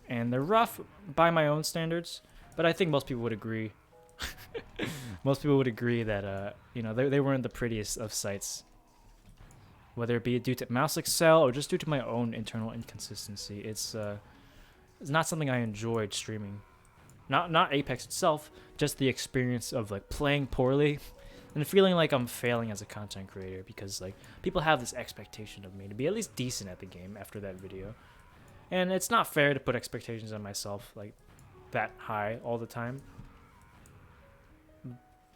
and they're rough by my own standards, but I think most people would agree. Most people would agree that you know, they weren't the prettiest of sights. Whether it be due to mouse excel or just due to my own internal inconsistency, it's not something I enjoyed streaming. Not Apex itself, just the experience of like playing poorly and feeling like I'm failing as a content creator because like people have this expectation of me to be at least decent at the game after that video. And it's not fair to put expectations on myself like that high all the time.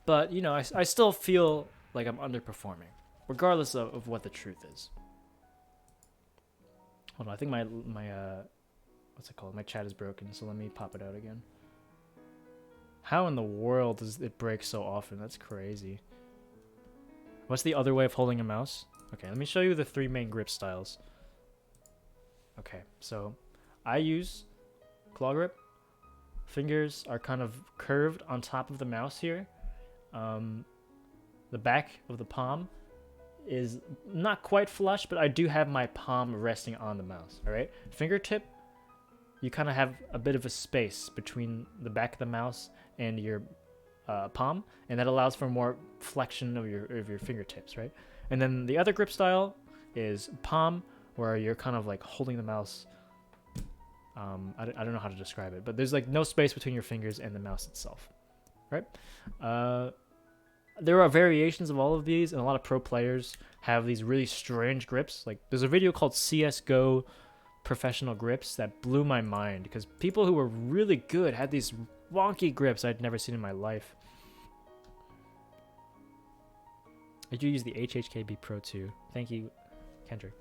But, you know, I still feel like I'm underperforming, regardless of what the truth is. Hold on, I think my what's it called? My chat is broken, so let me pop it out again. How in the world does it break so often? That's crazy. What's the other way of holding a mouse? Okay, let me show you the 3 main grip styles. Okay, so I use claw grip. Fingers are kind of curved on top of the mouse here. The back of the palm is not quite flush, but I do have my palm resting on the mouse. All right, fingertip, you kind of have a bit of a space between the back of the mouse and your palm, and that allows for more flexion of your fingertips, right? And then the other grip style is palm, where you're kind of like holding the mouse. I don't know how to describe it, but there's like no space between your fingers and the mouse itself, right? There are variations of all of these, and a lot of pro players have these really strange grips. Like there's a video called CSGO professional grips that blew my mind because people who were really good had these wonky grips I'd never seen in my life. I do use the HHKB Pro 2. Thank you, Kendrick.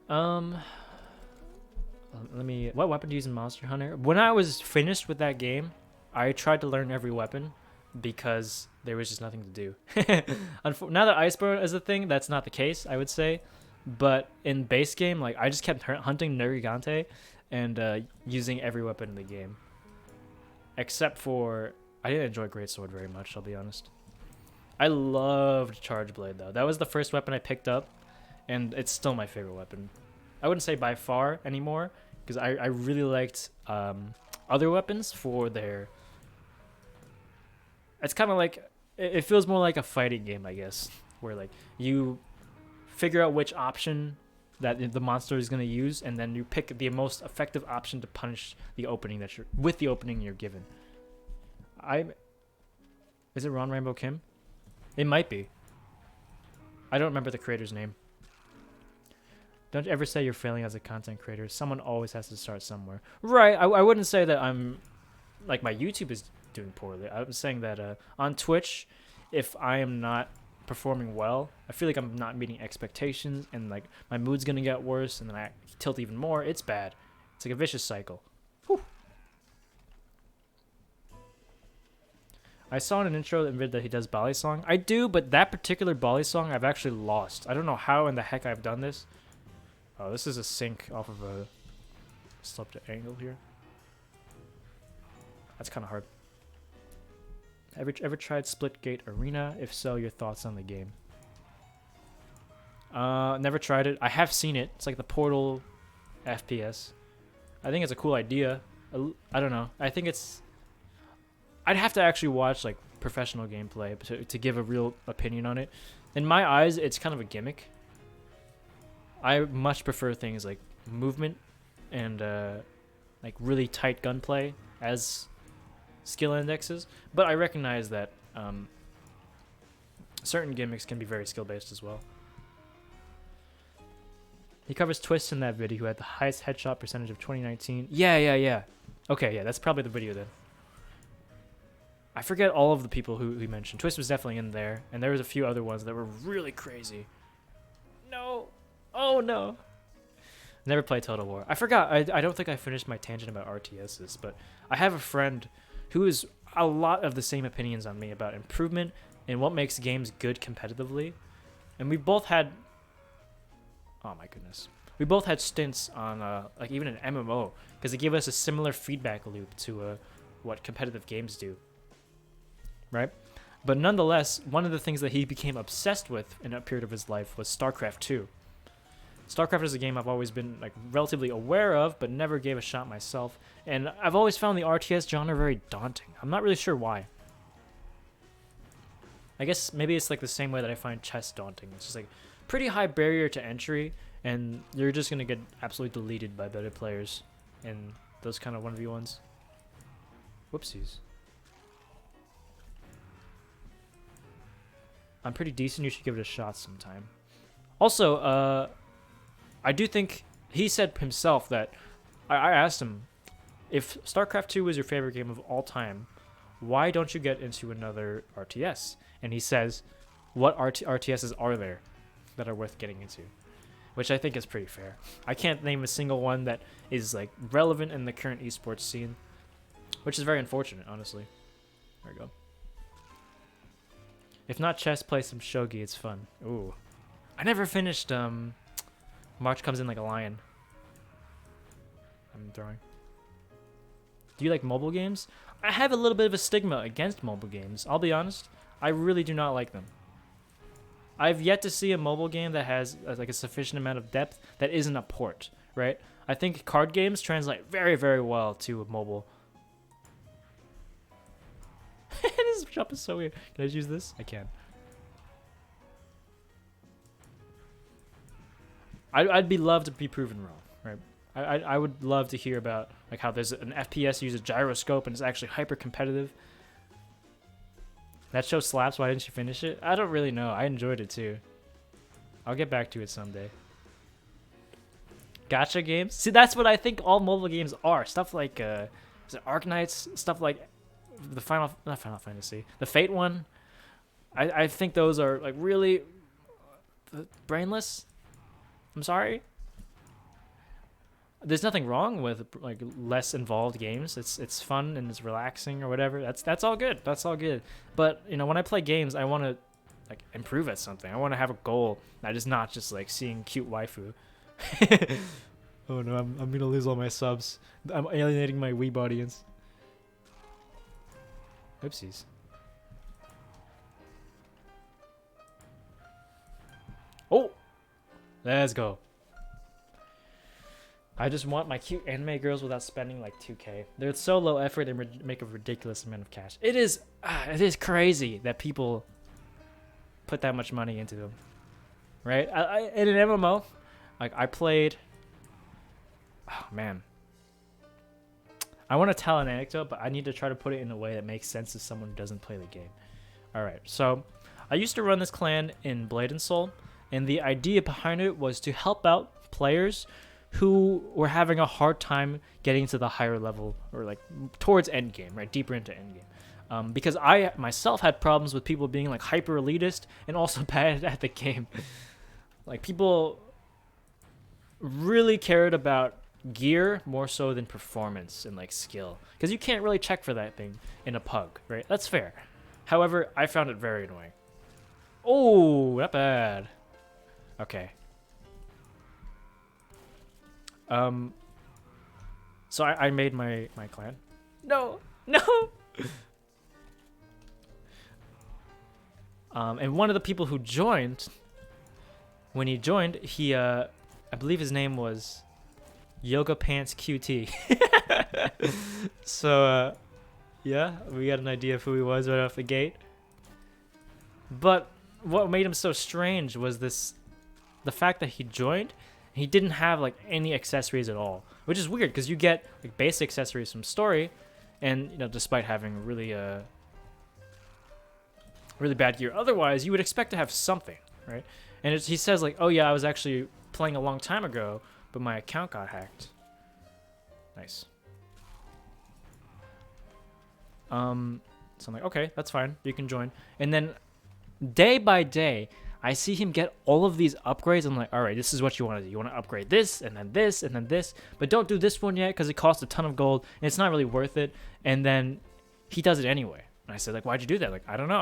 Let me. What weapon do you use in Monster Hunter? When I was finished with that game, I tried to learn every weapon because there was just nothing to do. Now that Iceborne is a thing, that's not the case, I would say. But in base game, like I just kept hunting Nergigante and using every weapon in the game, except for I didn't enjoy Greatsword very much. I'll be honest. I loved Charge Blade though. That was the first weapon I picked up, and it's still my favorite weapon. I wouldn't say by far anymore, because I really liked other weapons for their... It's kind of like... It feels more like a fighting game, I guess, where like you figure out which option that the monster is going to use, and then you pick the most effective option to punish the opening that you're given. Is it Ron Rainbow Kim? It might be. I don't remember the creator's name. Don't ever say you're failing as a content creator. Someone always has to start somewhere. Right, I wouldn't say that I'm... Like, my YouTube is doing poorly. I'm saying that on Twitch, if I am not performing well, I feel like I'm not meeting expectations, and, like, my mood's gonna get worse, and then I tilt even more. It's bad. It's like a vicious cycle. Whew. I saw in an intro in vid that he does Bali song. I do, but that particular Bali song I've actually lost. I don't know how in the heck I've done this. Oh, this is a sync off of a slipped angle here. That's kind of hard. Ever tried Splitgate Arena? If so, your thoughts on the game? Never tried it. I have seen it. It's like the Portal FPS. I think it's a cool idea. I don't know. I think it's... I'd have to actually watch like professional gameplay to give a real opinion on it. In my eyes, it's kind of a gimmick. I much prefer things like movement and like really tight gunplay as skill indexes, but I recognize that certain gimmicks can be very skill based as well. He covers Twist in that video, who had the highest headshot percentage of 2019. Yeah. Okay, yeah, that's probably the video then. I forget all of the people who he mentioned. Twist was definitely in there, and there was a few other ones that were really crazy. No. Oh, no. Never played Total War. I forgot. I don't think I finished my tangent about RTSs, but I have a friend who is a lot of the same opinions on me about improvement and what makes games good competitively. And we both had, oh my goodness, we both had stints on like even an MMO, because it gave us a similar feedback loop to what competitive games do, right? But nonetheless, one of the things that he became obsessed with in a period of his life was StarCraft 2. StarCraft is a game I've always been like relatively aware of, but never gave a shot myself. And I've always found the RTS genre very daunting. I'm not really sure why. I guess maybe it's like the same way that I find chess daunting. It's just like pretty high barrier to entry, and you're just gonna get absolutely deleted by better players in those kind of 1v1s. Whoopsies. I'm pretty decent. You should give it a shot sometime. Also, I do think he said himself that I asked him, if StarCraft 2 was your favorite game of all time, why don't you get into another RTS? And he says, what RTSs are there that are worth getting into? Which I think is pretty fair. I can't name a single one that is like relevant in the current esports scene, which is very unfortunate, honestly. There we go. If not chess, play some shogi. It's fun. Ooh. I never finished March Comes In Like a Lion. I'm throwing. Do you like mobile games? I have a little bit of a stigma against mobile games. I'll be honest. I really do not like them. I've yet to see a mobile game that has like a sufficient amount of depth that isn't a port, right? I think card games translate very, very well to mobile. This jump is so weird. Can I just use this? I can. I'd be loved to be proven wrong, right? I would love to hear about like how there's an FPS uses gyroscope and it's actually hyper competitive. That show slaps. Why didn't you finish it? I don't really know. I enjoyed it too. I'll get back to it someday. Gacha games? See, that's what I think all mobile games are. Stuff like is it Arknights? Stuff like the not Final Fantasy, the Fate one. I think those are like really brainless. I'm sorry. There's nothing wrong with like less involved games. It's fun and it's relaxing or whatever. That's all good. That's all good. But you know, when I play games, I want to like improve at something. I want to have a goal that is not just like seeing cute waifu. Oh no, I'm gonna lose all my subs. I'm alienating my weeb audience. Oopsies. Oh, let's go. I just want my cute anime girls without spending like 2K. They're so low effort they make a ridiculous amount of cash. It is crazy that people put that much money into them, right? In an MMO, like I played. Oh man, I want to tell an anecdote, but I need to try to put it in a way that makes sense to someone who doesn't play the game. All right, so I used to run this clan in Blade and Soul, and the idea behind it was to help out players who were having a hard time getting to the higher level or like towards endgame, right? Deeper into endgame. Because I myself had problems with people being like hyper elitist and also bad at the game. Like people really cared about gear more so than performance and like skill. Because you can't really check for that thing in a pug, right? That's fair. However, I found it very annoying. Oh, not bad. Okay. So I made my clan. No. And one of the people who joined, when he joined, he I believe his name was Yoga Pants QT. So yeah, we got an idea of who he was right off the gate. But what made him so strange was the fact that he joined. He didn't have like any accessories at all, which is weird because you get like basic accessories from story, and you know, despite having really bad gear otherwise, you would expect to have something, right? And he says like, oh yeah, I was actually playing a long time ago, but my account got hacked. Nice. So I'm like, okay, that's fine, you can join. And then day by day, I see him get all of these upgrades. I'm like, all right, this is what you want to do. You want to upgrade this, and then this, and then this. But don't do this one yet because it costs a ton of gold, and it's not really worth it. And then he does it anyway. And I said, like, why'd you do that? Like, I don't know.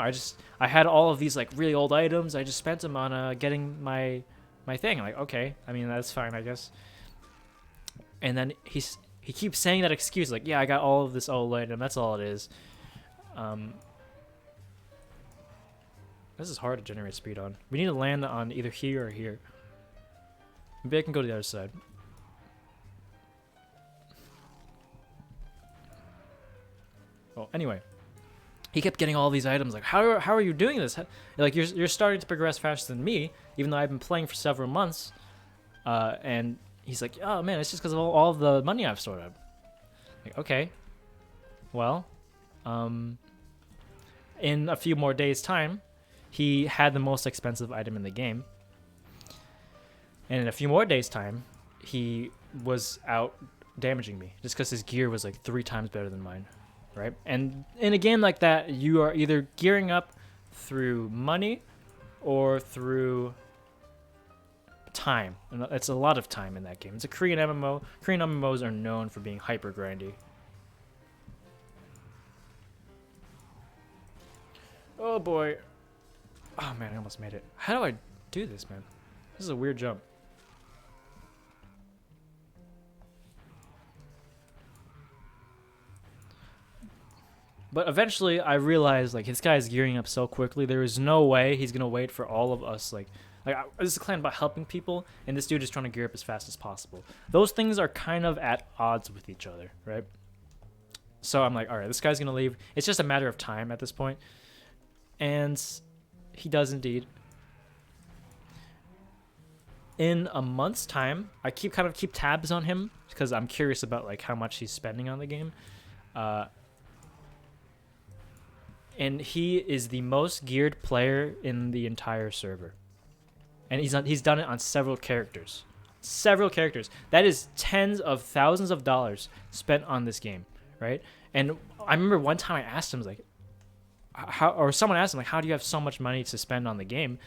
I had all of these like really old items. I just spent them on getting my thing. Like, okay, I mean that's fine, I guess. And then he keeps saying that excuse, like, yeah, I got all of this old item. That's all it is. This is hard to generate speed on. We need to land on either here or here. Maybe I can go to the other side. Well, anyway, he kept getting all these items. Like, how are you doing this? Like, you're starting to progress faster than me, even though I've been playing for several months. And he's like, oh man, it's just because of all of the money I've stored up. Like, okay, well, in a few more days' time, he had the most expensive item in the game. And in a few more days' time, he was out damaging me just because his gear was like 3 times better than mine, right? And in a game like that, you are either gearing up through money or through time. And it's a lot of time in that game. It's a Korean MMO. Korean MMOs are known for being hyper grindy. Oh boy. Oh man, I almost made it. How do I do this, man? This is a weird jump. But eventually I realized, like, this guy is gearing up so quickly. There is no way he's gonna wait for all of us. Like this is a clan about helping people, and this dude is trying to gear up as fast as possible. Those things are kind of at odds with each other, right? So I'm like, all right, this guy's gonna leave. It's just a matter of time at this point. And he does indeed. In a month's time, I keep tabs on him because I'm curious about like how much he's spending on the game. And he is the most geared player in the entire server. And he's done it on several characters. Several characters. That is tens of thousands of dollars spent on this game, right? And I remember one time I asked him, like, someone asked him, like, how do you have so much money to spend on the game?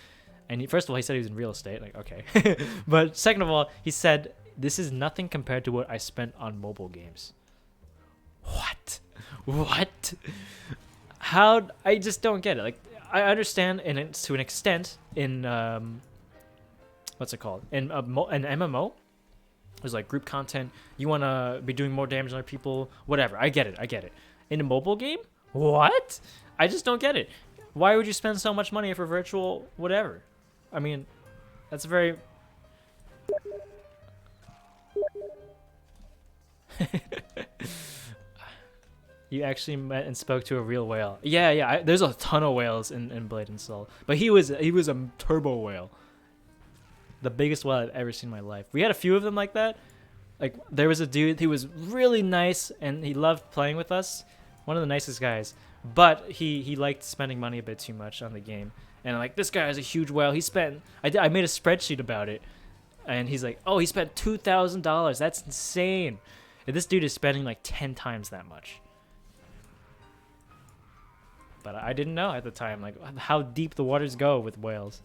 And first of all, he said he was in real estate. Like, okay. But second of all, he said, this is nothing compared to what I spent on mobile games. What? What? How? I just don't get it. Like, I understand to an extent in what's it called? In an MMO, there's like group content. You want to be doing more damage on other people, whatever. I get it. In a mobile game, what? I just don't get it. Why would you spend so much money for virtual whatever? I mean, that's very. You actually met and spoke to a real whale. Yeah. There's a ton of whales in Blade and Soul, but he was a turbo whale, the biggest whale I've ever seen in my life. We had a few of them like that. Like, there was a dude who was really nice and he loved playing with us, one of the nicest guys. But he liked spending money a bit too much on the game. And like, this guy is a huge whale. I made a spreadsheet about it, and he's like, oh, he spent $2,000. That's insane. And this dude is spending like 10 times that much. But I didn't know at the time, like, how deep the waters go with whales.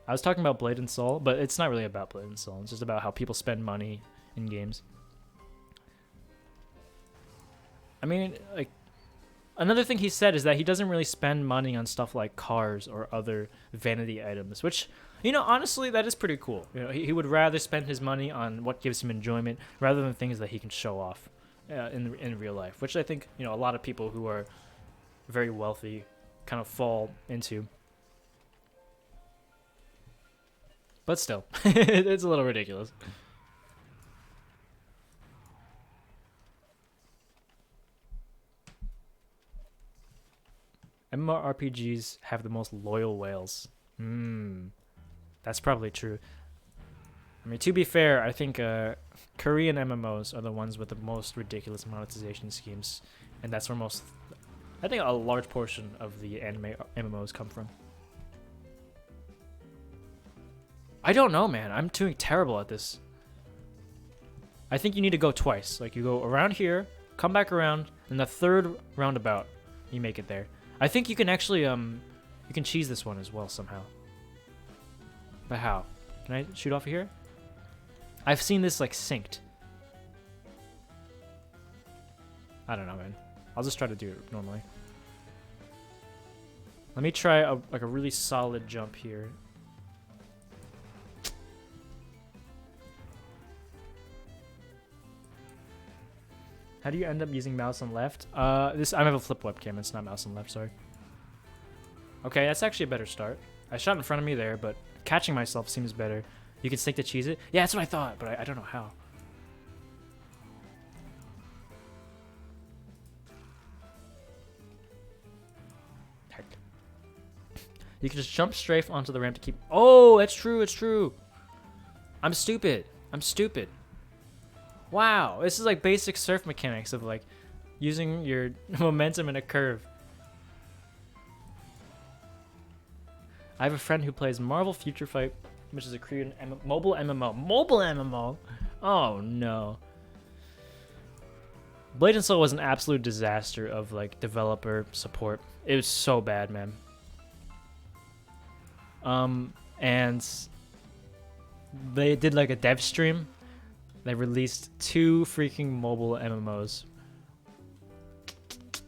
I was talking about Blade and Soul, but it's not really about Blade and Soul. It's just about how people spend money in games. I mean, like, another thing he said is that he doesn't really spend money on stuff like cars or other vanity items, which, you know, honestly, that is pretty cool. You know, he would rather spend his money on what gives him enjoyment rather than things that he can show off in real life, which I think, you know, a lot of people who are very wealthy kind of fall into. But still, it's a little ridiculous. MMORPGs have the most loyal whales. That's probably true. I mean, to be fair, I think Korean MMOs are the ones with the most ridiculous monetization schemes, and that's where I think a large portion of the anime MMOs come from. I don't know, man. I'm doing terrible at this. I think you need to go twice. Like, you go around here, come back around, and the third roundabout, you make it there. I think you can actually, you can cheese this one as well somehow. But how? Can I shoot off of here? I've seen this, like, synced. I don't know, man. I'll just try to do it normally. Let me try like a really solid jump here. How do you end up using mouse on left? I have a flip webcam. It's not mouse on left. Sorry. Okay, that's actually a better start. I shot in front of me there, but catching myself seems better. You can stick to cheese it. Yeah, that's what I thought, but I don't know how. Heck. You can just jump strafe onto the ramp to keep. Oh, that's true. It's true. I'm stupid. I'm stupid. Wow, this is like basic surf mechanics of like using your momentum in a curve. I have a friend who plays Marvel Future Fight, which is a Korean mobile MMO. Mobile MMO? Oh no. Blade and Soul was an absolute disaster of like developer support. It was so bad, man. And they did like a dev stream. They released 2 freaking mobile MMOs.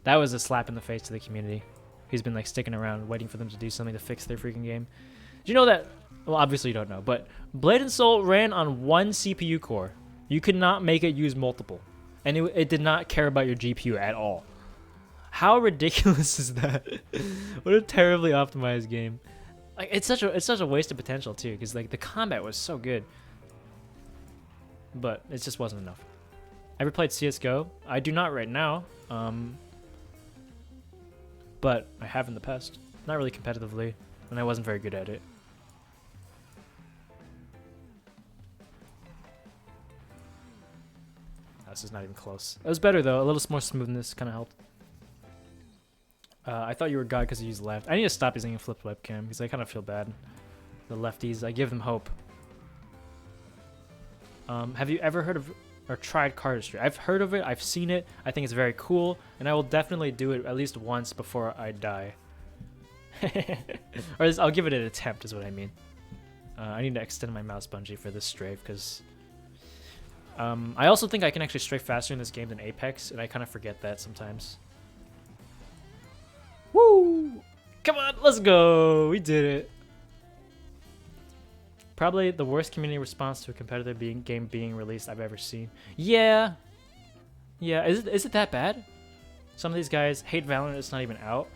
That was a slap in the face to the community. He's been like sticking around waiting for them to do something to fix their freaking game. Do you know that? Well, obviously you don't know, but Blade and Soul ran on 1 CPU core. You could not make it use multiple. And it did not care about your GPU at all. How ridiculous is that? What a terribly optimized game. Like it's such a waste of potential too, because like the combat was so good. But it just wasn't enough. Ever played CSGO? I do not right now. But I have in the past. Not really competitively, and I wasn't very good at it. This is not even close. It was better though. A little more smoothness kind of helped. I thought you were God because you used left. I need to stop using a flipped webcam because I kind of feel bad. The lefties, I give them hope. Have you ever heard of or tried cardistry? I've heard of it. I've seen it. I think it's very cool, and I will definitely do it at least once before I die. Or I'll give it an attempt, is what I mean. I need to extend my mouse bungee for this strafe because I also think I can actually strafe faster in this game than Apex, and I kind of forget that sometimes. Woo! Come on, let's go! We did it. Probably the worst community response to a competitive game being released I've ever seen. Yeah. Yeah, is it that bad? Some of these guys hate Valorant, it's not even out.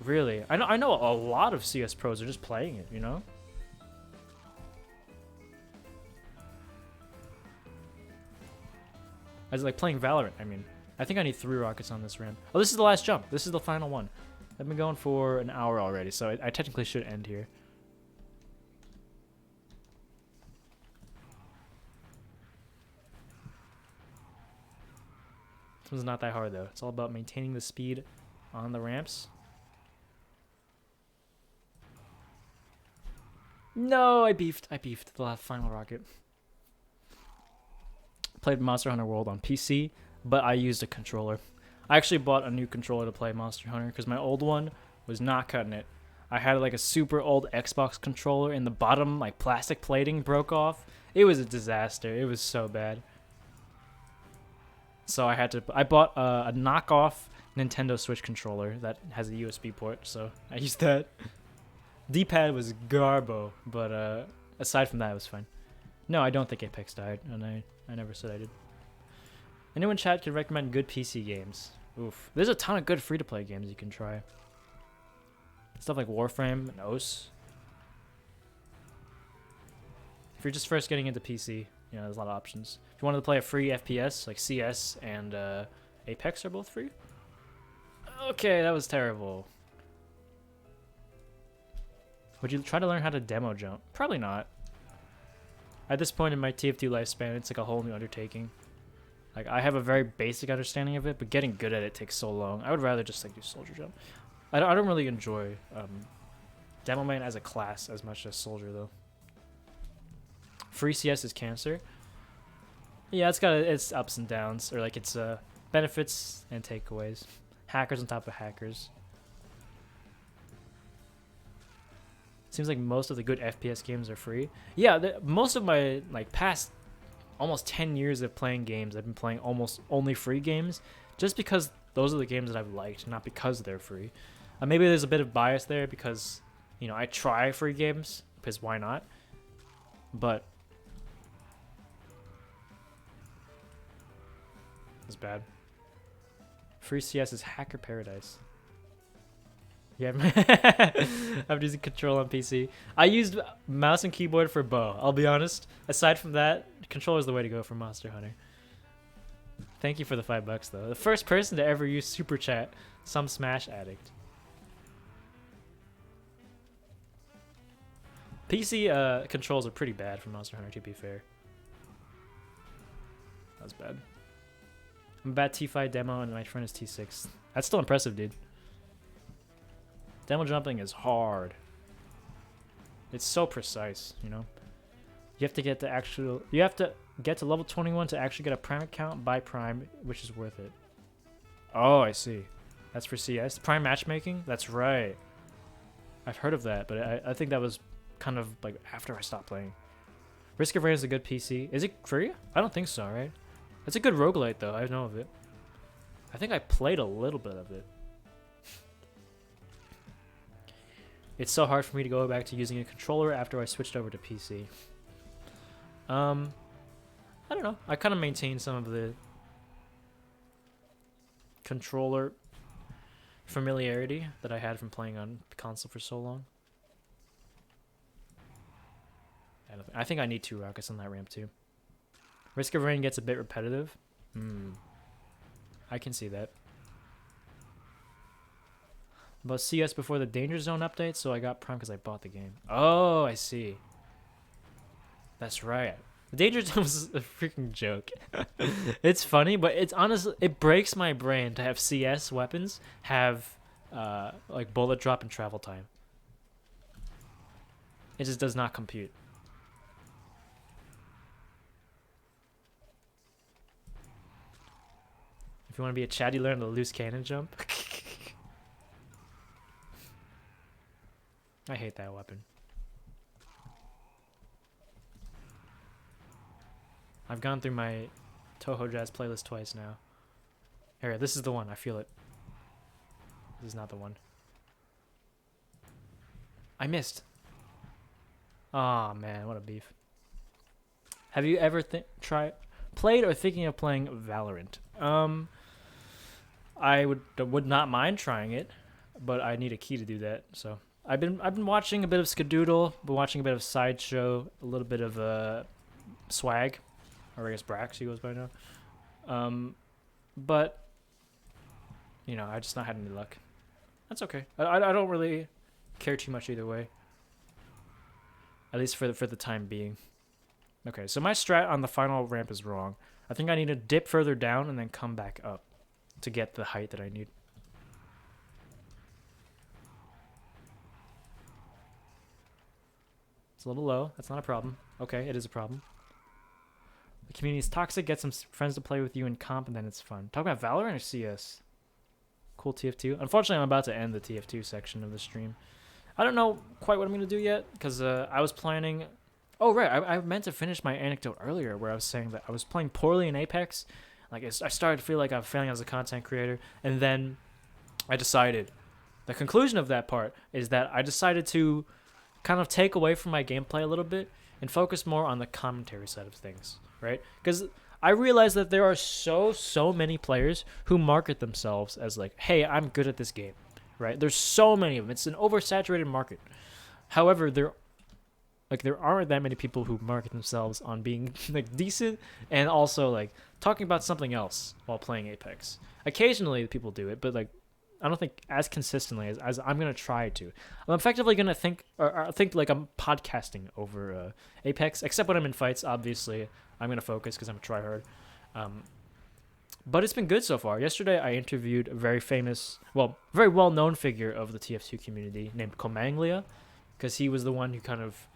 Really? I know a lot of CS pros are just playing it, you know? I was like playing Valorant, I mean. I think I need 3 rockets on this ramp. Oh, this is the last jump. This is the final one. I've been going for an hour already, so I technically should end here. This one's not that hard though. It's all about maintaining the speed on the ramps. No, I beefed the last final rocket. Played Monster Hunter World on PC, but I used a controller. I actually bought a new controller to play Monster Hunter because my old one was not cutting it. I had like a super old Xbox controller and the bottom like plastic plating broke off. It was a disaster. It was so bad. So I bought a knockoff Nintendo Switch controller that has a USB port, so I used that. D-pad was garbo, but aside from that, it was fine. No, I don't think Apex died, and I never said I did. Anyone in chat can recommend good PC games? Oof. There's a ton of good free-to-play games you can try. Stuff like Warframe and OS. If you're just first getting into PC, you know, there's a lot of options. If you wanted to play a free FPS, like CS and Apex are both free. Okay, that was terrible. Would you try to learn how to demo jump? Probably not. At this point in my TF2 lifespan, it's like a whole new undertaking. Like, I have a very basic understanding of it, but getting good at it takes so long. I would rather just like do soldier jump. I don't really enjoy demo man as a class as much as soldier though. Free CS is cancer. Yeah, it's got its ups and downs, or like its benefits and takeaways. Hackers on top of hackers. Seems like most of the good FPS games are free. Yeah, most of my like past almost 10 years of playing games, I've been playing almost only free games, just because those are the games that I've liked, not because they're free. Maybe there's a bit of bias there because, you know, I try free games because why not? But it's bad. Free CS is hacker paradise. Yeah, I'm using control on PC. I used mouse and keyboard for bow. I'll be honest. Aside from that, controller is the way to go for Monster Hunter. Thank you for the $5 though. The first person to ever use Super Chat, some Smash addict. PC controls are pretty bad for Monster Hunter, to be fair. That was bad. I'm a bad T5 demo and my friend is T6. That's still impressive, dude. Demo jumping is hard. It's so precise, you know. You have to get to level 21 to actually get a prime account by prime, which is worth it. Oh, I see. That's for CS. Prime matchmaking? That's right. I've heard of that, but I think that was kind of like after I stopped playing. Risk of Rain is a good PC. Is it free? I don't think so, right? It's a good roguelite though. I know of it. I think I played a little bit of it. It's so hard for me to go back to using a controller after I switched over to PC. I don't know. I kind of maintain some of the controller familiarity that I had from playing on console for so long. I think I need 2 rockets on that ramp too. Risk of Rain gets a bit repetitive. I can see that. But CS before the Danger Zone update, so I got Prime because I bought the game. Oh, I see. That's right. The Danger Zone was a freaking joke. It's funny, but it's honestly, it breaks my brain to have CS weapons have like bullet drop and travel time. It just does not compute. If you want to be a chatty, learn the loose cannon jump. I hate that weapon. I've gone through my Toho Jazz playlist twice now. Here, this is the one. I feel it. This is not the one. I missed. Aw, man, what a beef. Have you ever played or thinking of playing Valorant? I would not mind trying it, but I need a key to do that. So I've been watching a bit of Skadoodle, been watching a bit of Sideshow, a little bit of Swag, or I guess Brax he goes by now. But you know, I just not had any luck. That's okay. I don't really care too much either way. At least for the time being. Okay, so my strat on the final ramp is wrong. I think I need to dip further down and then come back up to get the height that I need. It's a little low. That's not a problem. Okay, it is a problem. The community is toxic. Get some friends to play with you in comp, and then it's fun. Talk about Valorant or CS? Cool TF2. Unfortunately, I'm about to end the TF2 section of the stream. I don't know quite what I'm going to do yet, because I was planning... Oh, right. I meant to finish my anecdote earlier where I was saying that I was playing poorly in Apex. Like, I started to feel like I'm failing as a content creator, and then I decided... The conclusion of that part is that I decided to kind of take away from my gameplay a little bit and focus more on the commentary side of things, right? Because I realized that there are so many players who market themselves as like, hey, I'm good at this game, right? There's so many of them. It's an oversaturated market. However, there aren't that many people who market themselves on being like decent and also like talking about something else while playing Apex. Occasionally people do it, but like I don't think as consistently as I'm gonna try to. I'm effectively gonna think like I'm podcasting over Apex, except when I'm in fights. Obviously, I'm gonna focus because I'm a tryhard. But it's been good so far. Yesterday, I interviewed a very well-known figure of the TF2 community named Comanglia, because he was the one who kind of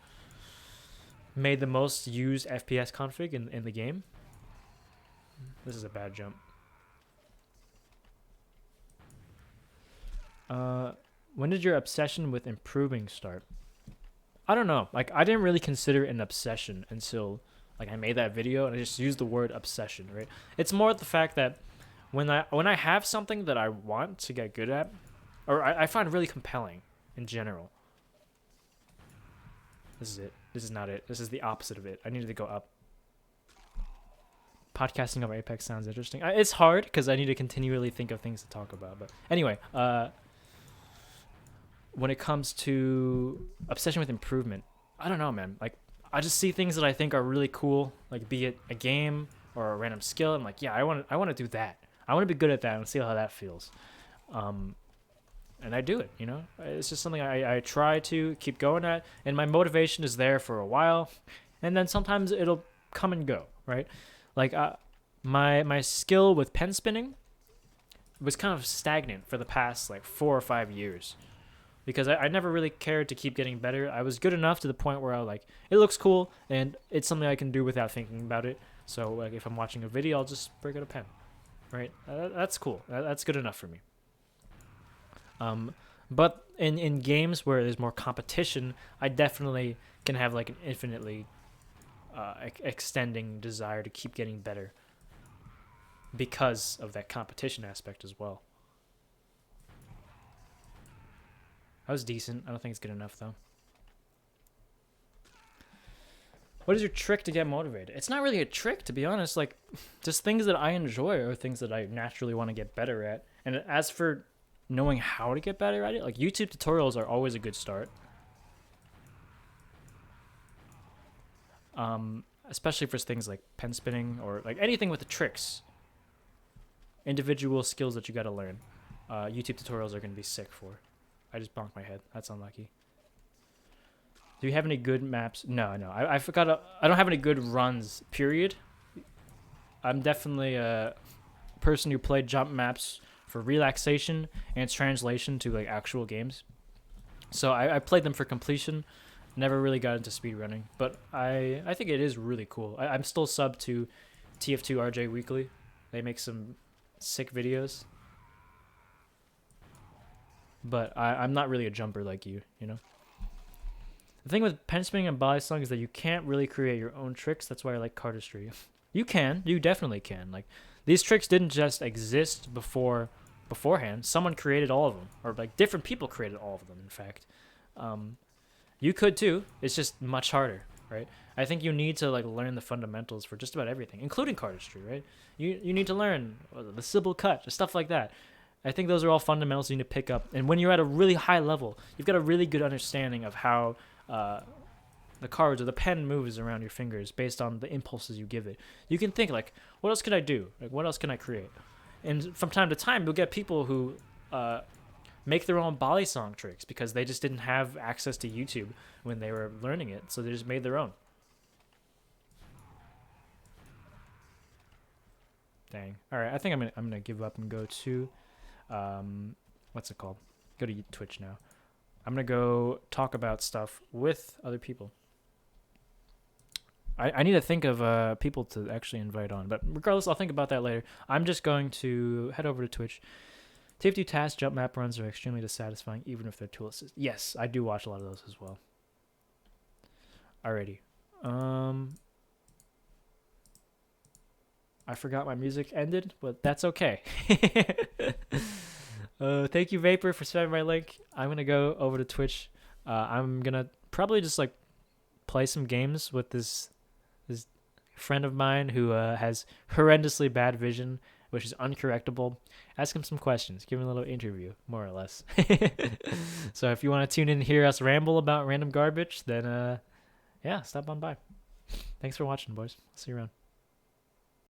made the most used FPS config in the game. This is a bad jump. When did your obsession with improving start? I don't know. Like, I didn't really consider it an obsession until Like I made that video and I just used the word obsession, right? It's more the fact that when I have something that I want to get good at, or I find really compelling in general. This is it. This is not it. This is the opposite of it. I needed to go up. Podcasting over Apex sounds interesting. It's hard because I need to continually think of things to talk about. But anyway, when it comes to obsession with improvement, I don't know, man. Like, I just see things that I think are really cool, like be it a game or a random skill. I'm like, yeah, I want to do that. I want to be good at that and see how that feels. And I do it, you know? It's just something I try to keep going at, and my motivation is there for a while, and then sometimes it'll come and go, right? Like, my skill with pen spinning was kind of stagnant for the past, like, 4 or 5 years, because I never really cared to keep getting better. I was good enough to the point where I was like, it looks cool, and it's something I can do without thinking about it. So, like, if I'm watching a video, I'll just break out a pen, right? That's cool. That's good enough for me. But in games where there's more competition, I definitely can have like an infinitely extending desire to keep getting better because of that competition aspect as well. That was decent. I don't think it's good enough though. What is your trick to get motivated? It's not really a trick, to be honest. Like, just things that I enjoy or things that I naturally want to get better at. And as for knowing how to get better at it, like YouTube tutorials are always a good start. Especially for things like pen spinning or like anything with the tricks. Individual skills that you got to learn. YouTube tutorials are going to be sick for. I just bonked my head. That's unlucky. Do you have any good maps? No. I forgot. I don't have any good runs, period. I'm definitely a person who played jump maps for relaxation and translation to like actual games. So I played them for completion. Never really got into speedrunning, but I think it is really cool. I'm still sub to tf2 RJ Weekly. They make some sick videos. But I'm not really a jumper like you know? The thing with pen spinning and body song is that you can't really create your own tricks. That's why I like cardistry. You definitely can. Like, these tricks didn't just exist beforehand. Someone created all of them, or like different people created all of them, in fact. You could too. It's just much harder, right? I think you need to like learn the fundamentals for just about everything, including cardistry, right? You need to learn the Sybil cut, stuff like that. I think those are all fundamentals you need to pick up. And when you're at a really high level, you've got a really good understanding of how the cards or the pen moves around your fingers based on the impulses you give it. You can think like, what else can I do? Like, what else can I create? And from time to time, you'll get people who make their own bally song tricks because they just didn't have access to YouTube when they were learning it, so they just made their own. Dang. All right, I think I'm gonna give up and go to what's it called? Go to Twitch now. I'm gonna go talk about stuff with other people. I need to think of people to actually invite on, but regardless, I'll think about that later. I'm just going to head over to Twitch. tf2 task jump map runs are extremely dissatisfying, even if they're tool assist. Yes, I do watch a lot of those as well. Alrighty. I forgot my music ended, but that's okay. Thank you, Vapor, for spamming my link. I'm gonna go over to Twitch. I'm gonna probably just like play some games with this friend of mine who has horrendously bad vision, which is uncorrectable. Ask him some questions. Give him a little interview, more or less. So if you want to tune in and hear us ramble about random garbage, then yeah, stop on by. Thanks for watching, boys. See you around.